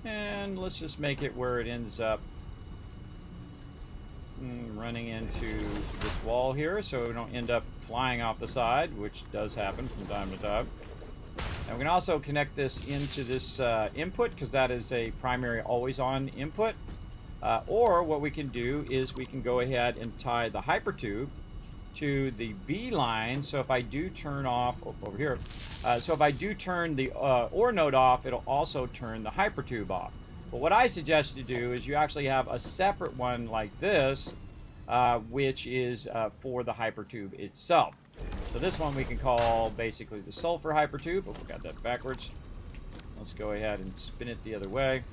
And let's just make it where it ends up running into this wall here, so we don't end up flying off the side, which does happen from time to time. And we can also connect this into this input, because that is a primary always-on input. Or what we can do is we can go ahead and tie the hypertube to the B line. So if I do turn off over here, so if I do turn the OR node off, it'll also turn the hypertube off. But what I suggest you do is you actually have a separate one like this, which is for the hypertube itself. So this one we can call basically the sulfur hypertube. Oh, we got that backwards. Let's go ahead and spin it the other way.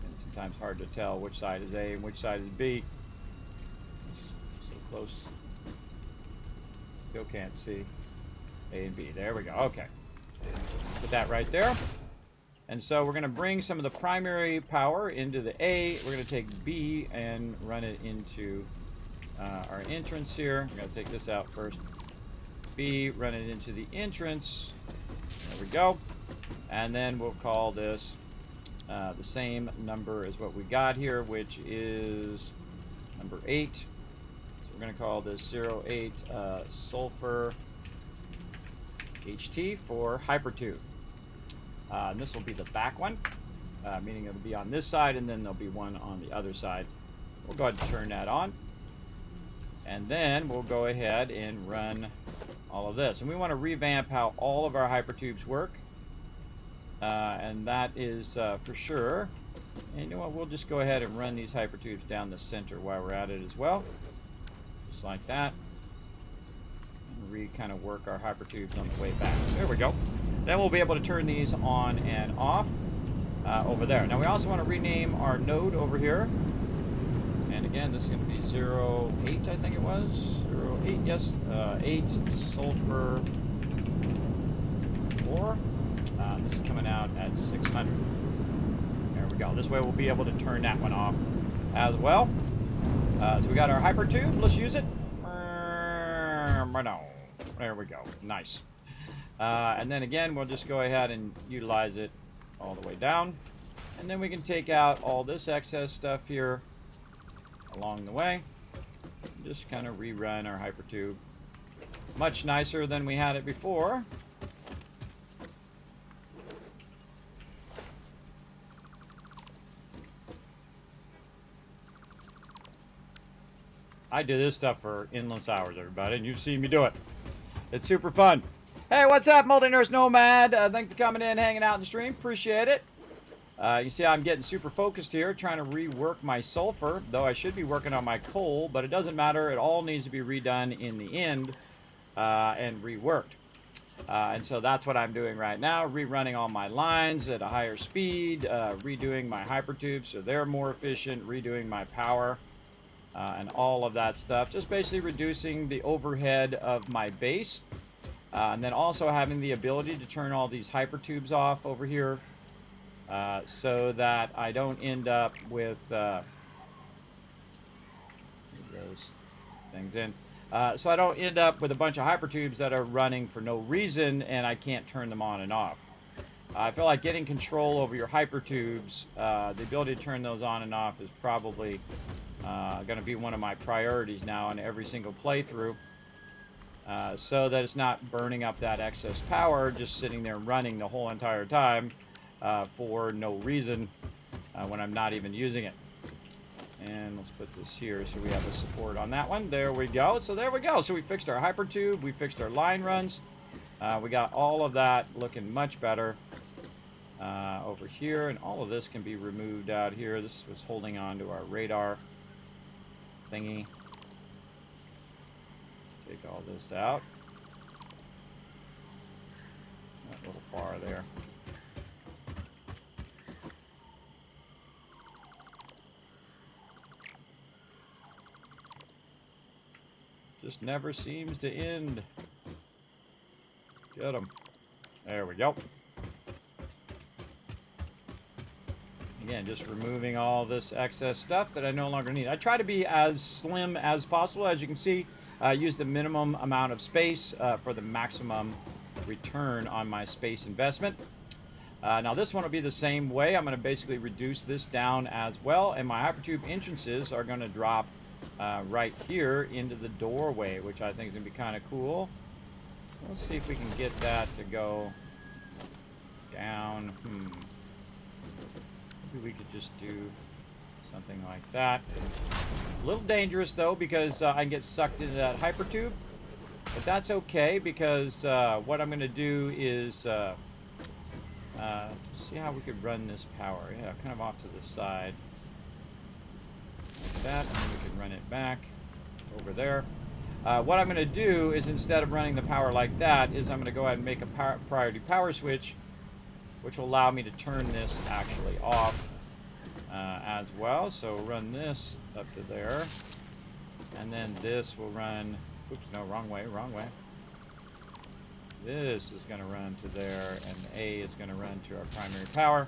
And sometimes hard to tell which side is A and which side is B. So close. Still can't see A and B. There we go. Okay. Put that right there. And so we're going to bring some of the primary power into the A. We're going to take B and run it into our entrance here. We're going to take this out first. B, run it into the entrance. There we go. And then we'll call this the same number as what we got here, which is number 8. So we're going to call this 08 sulfur HT for hypertube. And this will be the back one, meaning it'll be on this side, and then there'll be one on the other side. We'll go ahead and turn that on. And then we'll go ahead and run all of this. And we want to revamp how all of our hypertubes work. And that is for sure. And you know what? We'll just go ahead and run these hypertubes down the center while we're at it as well. Just like that. And kind of work our hypertubes on the way back. There we go. Then we'll be able to turn these on and off over there. Now we also want to rename our node over here. And again, this is going to be 08, I think it was. 08, yes. 8 sulfur 4. This is coming out at 600. There we go. This way we'll be able to turn that one off as well. So we got our hypertube. Let's use it. There we go. Nice. And then again, we'll just go ahead and utilize it all the way down. And then we can take out all this excess stuff here along the way. Just kind of rerun our hypertube. Much nicer than we had it before. I do this stuff for endless hours, everybody, and you've seen me do it. It's super fun. Hey, what's up, Multi-Nurse Nomad? Thanks for coming in, hanging out in the stream. Appreciate it. You see I'm getting super focused here, trying to rework my sulfur, though I should be working on my coal, but it doesn't matter. It all needs to be redone in the end and reworked. And so that's what I'm doing right now, rerunning all my lines at a higher speed, redoing my hypertubes so they're more efficient, redoing my power, and all of that stuff. Just basically reducing the overhead of my base. And then also having the ability to turn all these hypertubes off over here so that I don't end up with those things in. So I don't end up with a bunch of hypertubes that are running for no reason and I can't turn them on and off. I feel like getting control over your hypertubes, the ability to turn those on and off is probably going to be one of my priorities now in every single playthrough. So that it's not burning up that excess power, just sitting there running the whole entire time for no reason when I'm not even using it. And let's put this here so we have a support on that one. There we go. So there we go. So we fixed our hypertube. We fixed our line runs. We got all of that looking much better over here. And all of this can be removed out here. This was holding on to our radar thingy. Take all this out. A little far there. Just never seems to end. Get him. There we go. Again, just removing all this excess stuff that I no longer need. I try to be as slim as possible. As you can see, I use the minimum amount of space for the maximum return on my space investment. Now this one will be the same way. I'm going to basically reduce this down as well, and my hypertube entrances are going to drop right here into the doorway, which I think is going to be kind of cool. Let's see if we can get that to go down. Maybe we could just do something like that. A little dangerous though, because I can get sucked into that hypertube, but that's okay, because what I'm going to do is see how we could run this power. Yeah, kind of off to the side like that, and then we can run it back over there. What I'm going to do is, instead of running the power like that, is I'm going to go ahead and make a priority power switch, which will allow me to turn this actually off as well. So run this up to there, and then this will run, oops, no, wrong way. This is going to run to there, and A is going to run to our primary power,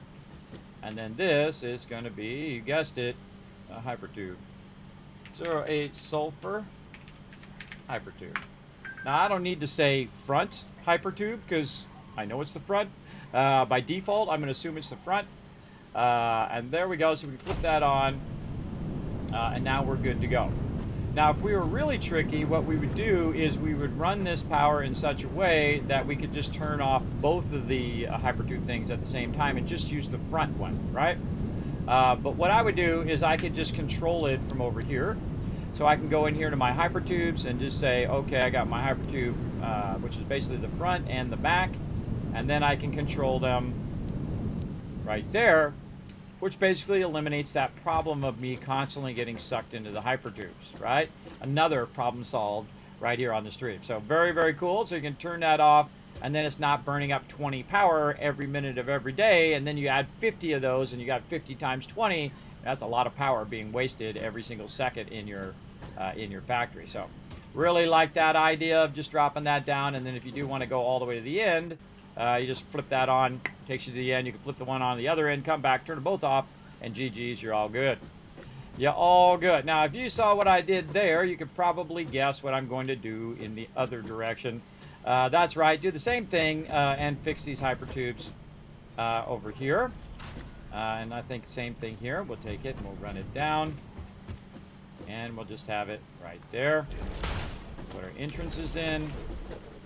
and then this is going to be, you guessed it, a hypertube. 08 sulfur hypertube. Now I don't need to say front hypertube, because I know it's the front. By default, I'm going to assume it's the front. And there we go. So we flip that on, and now we're good to go. Now, if we were really tricky, what we would do is we would run this power in such a way that we could just turn off both of the hypertube things at the same time and just use the front one, right? But what I would do is I could just control it from over here. So I can go in here to my hypertubes and just say, okay, I got my hypertube, which is basically the front and the back, and then I can control them right there, which basically eliminates that problem of me constantly getting sucked into the hypertubes, right? Another problem solved right here on the stream. So very, very cool. So you can turn that off, and then it's not burning up 20 power every minute of every day, and then you add 50 of those, and you got 50 times 20. That's a lot of power being wasted every single second in your factory. So really like that idea of just dropping that down, and then if you do want to go all the way to the end, you just flip that on, takes you to the end. You can flip the one on the other end, come back, turn them both off, and GG's, you're all good. You're all good. Now, if you saw what I did there, you could probably guess what I'm going to do in the other direction. That's right, do the same thing and fix these hypertubes over here. And I think same thing here. We'll take it and we'll run it down, and we'll just have it right there. Put our entrances in.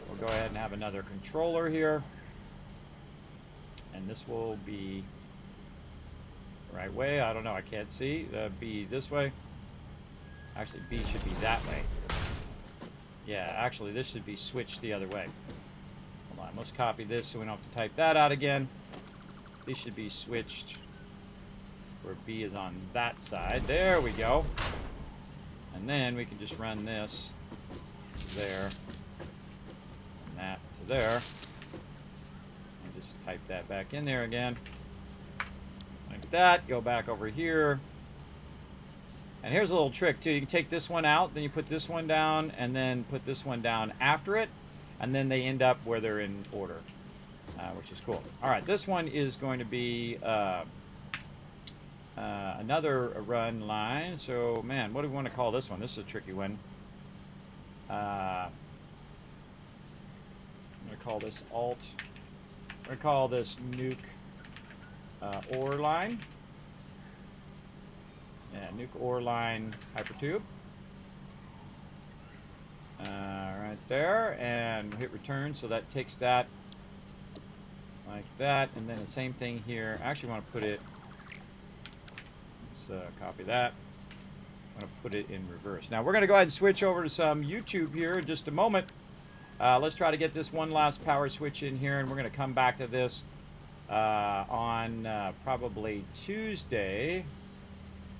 We'll go ahead and have another controller here, and this will be the right way. I don't know, I can't see. B this way. Actually, B should be that way. Yeah, actually this should be switched the other way. Hold on, let's copy this so we don't have to type that out again. These should be switched where B is on that side. There we go. And then we can just run this there, and that to there, and just type that back in there again, like that. Go back over here, and here's a little trick too. You can take this one out, then you put this one down, and then put this one down after it, and then they end up where they're in order, which is cool. All right, this one is going to be another run line. So, man, what do we want to call this one? This is a tricky one. I'm going to call this alt. I'm going to call this nuke ore line. Yeah, nuke ore line hypertube. Right there, and hit return. So that takes that like that, and then the same thing here. I actually want to put it. Copy that. I'm going to put it in reverse. Now we're going to go ahead and switch over to some YouTube here in just a moment. Let's try to get this one last power switch in here, and we're going to come back to this on probably Tuesday.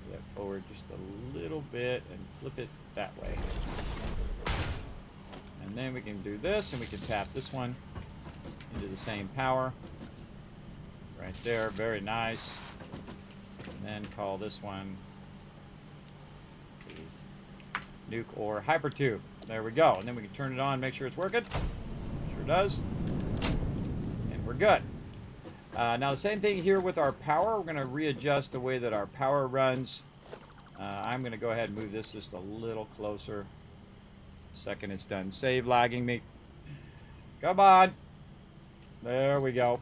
Put that forward just a little bit and flip it that way. And then we can do this, and we can tap this one into the same power. Right there, very nice. And then call this one the nuke ore hypertube. There we go. And then we can turn it on, make sure it's working. Sure does. And we're good. Now the same thing here with our power. We're going to readjust the way that our power runs. I'm going to go ahead and move this just a little closer. Second it's done. Save lagging me. Come on. There we go.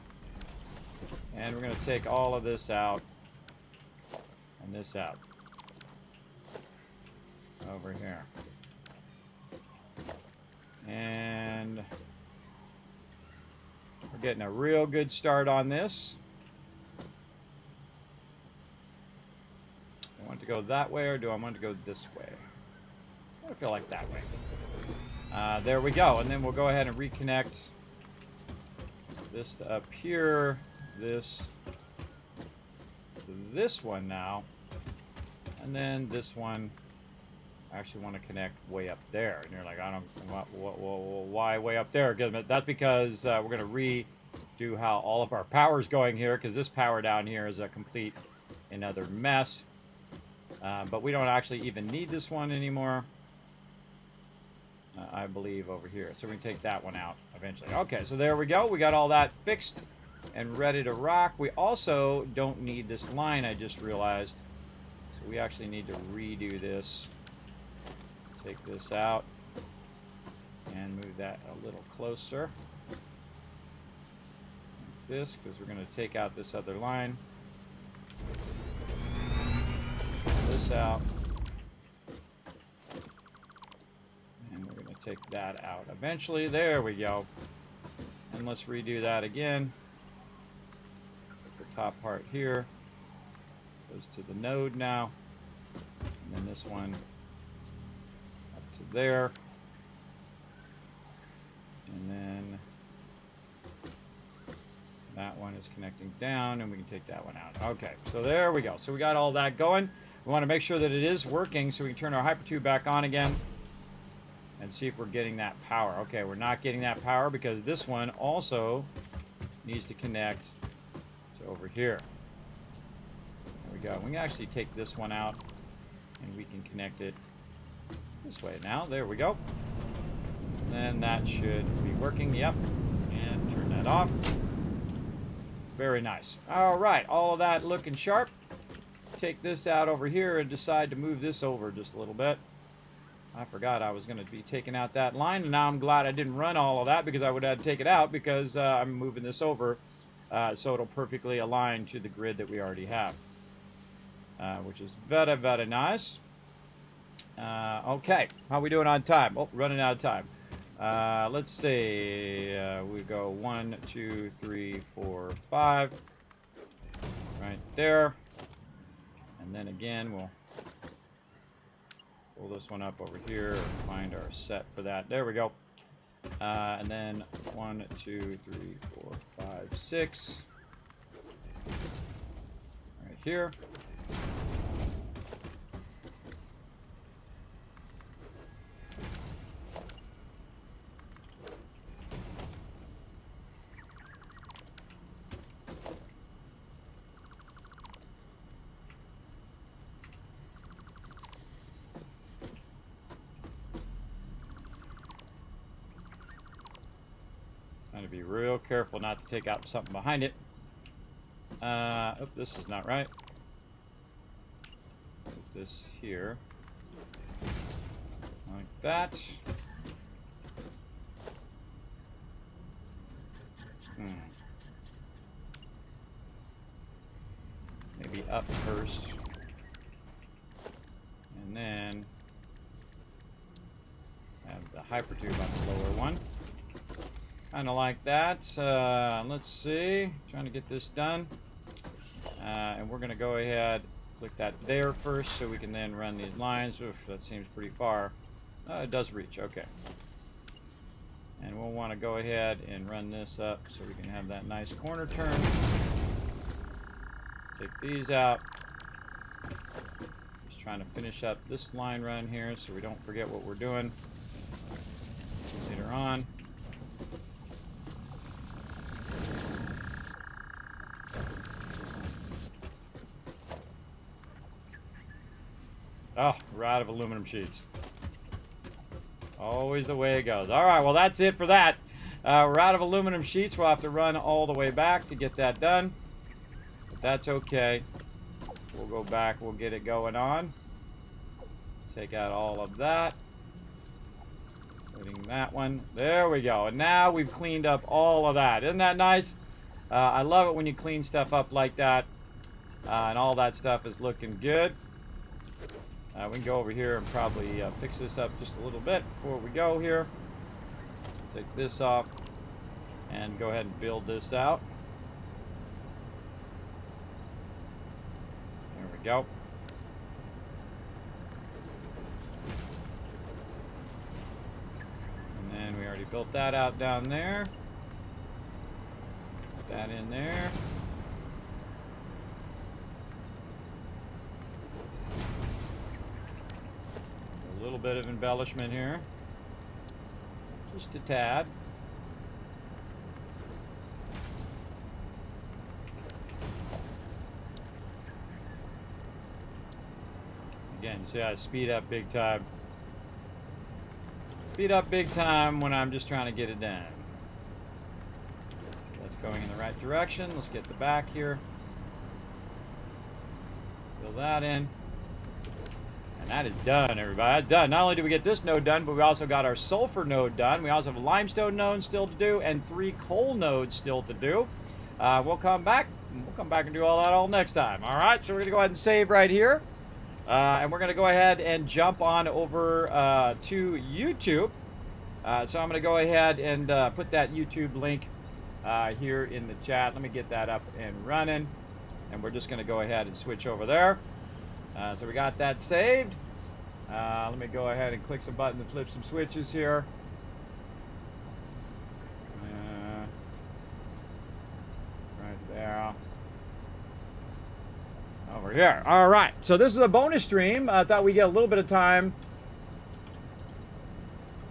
And we're going to take all of this out. And this out. Over here. And we're getting a real good start on this. I want to go that way, or do I want to go this way? I feel like that way. There we go. And then we'll go ahead and reconnect this to up here, this to this one now, and then this one. I actually want to connect way up there. And you're like, I don't, why way up there? That's because we're going to redo how all of our power is going here, because this power down here is a complete another mess. But we don't actually even need this one anymore. I believe over here. So we can take that one out eventually. Okay, so there we go. We got all that fixed and ready to rock. We also don't need this line, I just realized. So we actually need to redo this. Take this out and move that a little closer. Like this, because we're going to take out this other line. This out. And we're going to take that out eventually. There we go. And let's redo that again. The top part here goes to the node now. And then this one up to there. And then that one is connecting down, and we can take that one out. Okay, so there we go. So we got all that going. We want to make sure that it is working, so we can turn our hypertube back on again and see if we're getting that power. Okay, we're not getting that power because this one also needs to connect to over here. There we go. We can actually take this one out, and we can connect it this way now. There we go. And then that should be working. Yep. And turn that off. Very nice. All right, all of that looking sharp. Take this out over here and decide to move this over just a little bit. I forgot I was going to be taking out that line, and now I'm glad I didn't run all of that because I would have to take it out because I'm moving this over so it'll perfectly align to the grid that we already have, which is very, very nice. Okay, how are we doing on time? Oh, running out of time. Let's see. We go 1, 2, 3, 4, 5. Right there. And then again, we'll pull this one up over here and find our set for that. There we go. And then 1, 2, 3, 4, 5, 6. Right here. To be real careful not to take out something behind it. Oh, this is not right. Put this here. Like that. Maybe up first. And then have the hypertube on the lower one. Kind of like that. Let's see. Trying to get this done. And we're going to go ahead, click that there first so we can then run these lines. Oof, that seems pretty far. It does reach. Okay. And we'll want to go ahead and run this up so we can have that nice corner turn. Take these out. Just trying to finish up this line run here so we don't forget what we're doing later on. Oh, we're out of aluminum sheets. Oh, Always the way it goes. All right, well, that's it for that. We're out of aluminum sheets. We'll have to run all the way back to get that done. But that's okay. We'll go back. We'll get it going on. Take out all of that. Putting that one. There we go. And now we've cleaned up all of that. Isn't that nice? I love it when you clean stuff up like that. And all that stuff is looking good. We can go over here and probably fix this up just a little bit before we go here. Take this off and go ahead and build this out. There we go. And then we already built that out down there. Put that in there. A little bit of embellishment here. Just a tad. Again, see how I speed up big time. Speed up big time when I'm just trying to get it done. That's going in the right direction. Let's get the back here. Fill that in. And that is done, everybody. That's done. Not only did we get this node done, but we also got our sulfur node done. We also have a limestone node still to do and 3 coal nodes still to do. We'll come back. We'll come back and do all that all next time. All right, so we're going to go ahead and save right here. And we're going to go ahead and jump on over to YouTube. So I'm going to go ahead and put that YouTube link here in the chat. Let me get that up and running. And we're just going to go ahead and switch over there. So we got that saved. Let me go ahead and click some buttons and flip some switches here. Right there. Over here. All right. So this is a bonus stream. I thought we'd get a little bit of time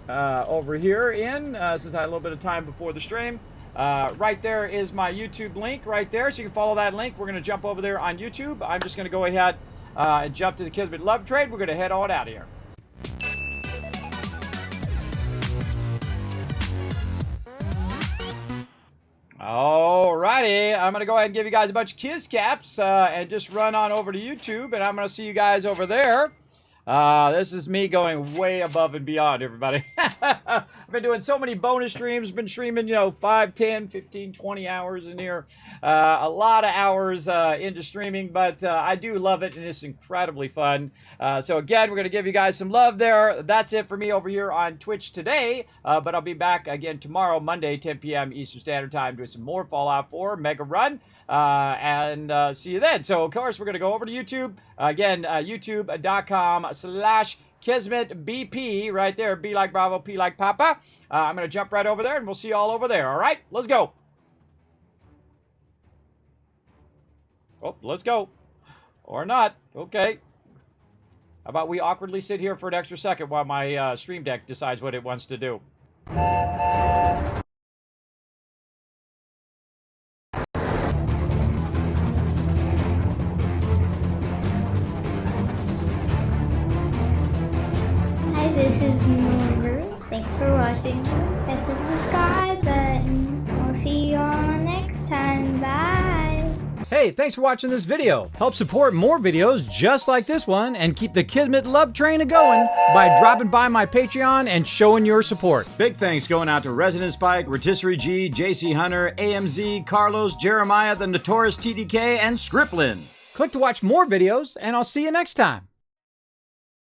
over here since I had a little bit of time before the stream. Right there is my YouTube link right there. So you can follow that link. We're going to jump over there on YouTube. I'm just going to go ahead and jump to the Kismet Love Trade. We're going to head on out of here. Alrighty, I'm going to go ahead and give you guys a bunch of Kiz caps and just run on over to YouTube, and I'm going to see you guys over there. This is me going way above and beyond, everybody. I've been doing so many bonus streams, been streaming, 5, 10, 15, 20 hours in here. A lot of hours into streaming, but I do love it, and it's incredibly fun. So again, we're going to give you guys some love there. That's it for me over here on Twitch today, but I'll be back again tomorrow, Monday, 10 p.m. Eastern Standard Time, doing some more Fallout 4 Mega Run. And see you then. So, of course, we're going to go over to YouTube. Again, youtube.com/KismetBP right there. B like Bravo, P like Papa. I'm going to jump right over there, and we'll see you all over there. All right, let's go. Oh, let's go. Or not. Okay. How about we awkwardly sit here for an extra second while my Stream Deck decides what it wants to do. This is Norbert. Thanks for watching. Hit the subscribe button. We'll see you all next time. Bye. Hey, thanks for watching this video. Help support more videos just like this one and keep the Kismet love train a-going by dropping by my Patreon and showing your support. Big thanks going out to Resident Spike, Rotisserie G, JC Hunter, AMZ, Carlos, Jeremiah, the Notorious TDK, and Scriptlin. Click to watch more videos, and I'll see you next time.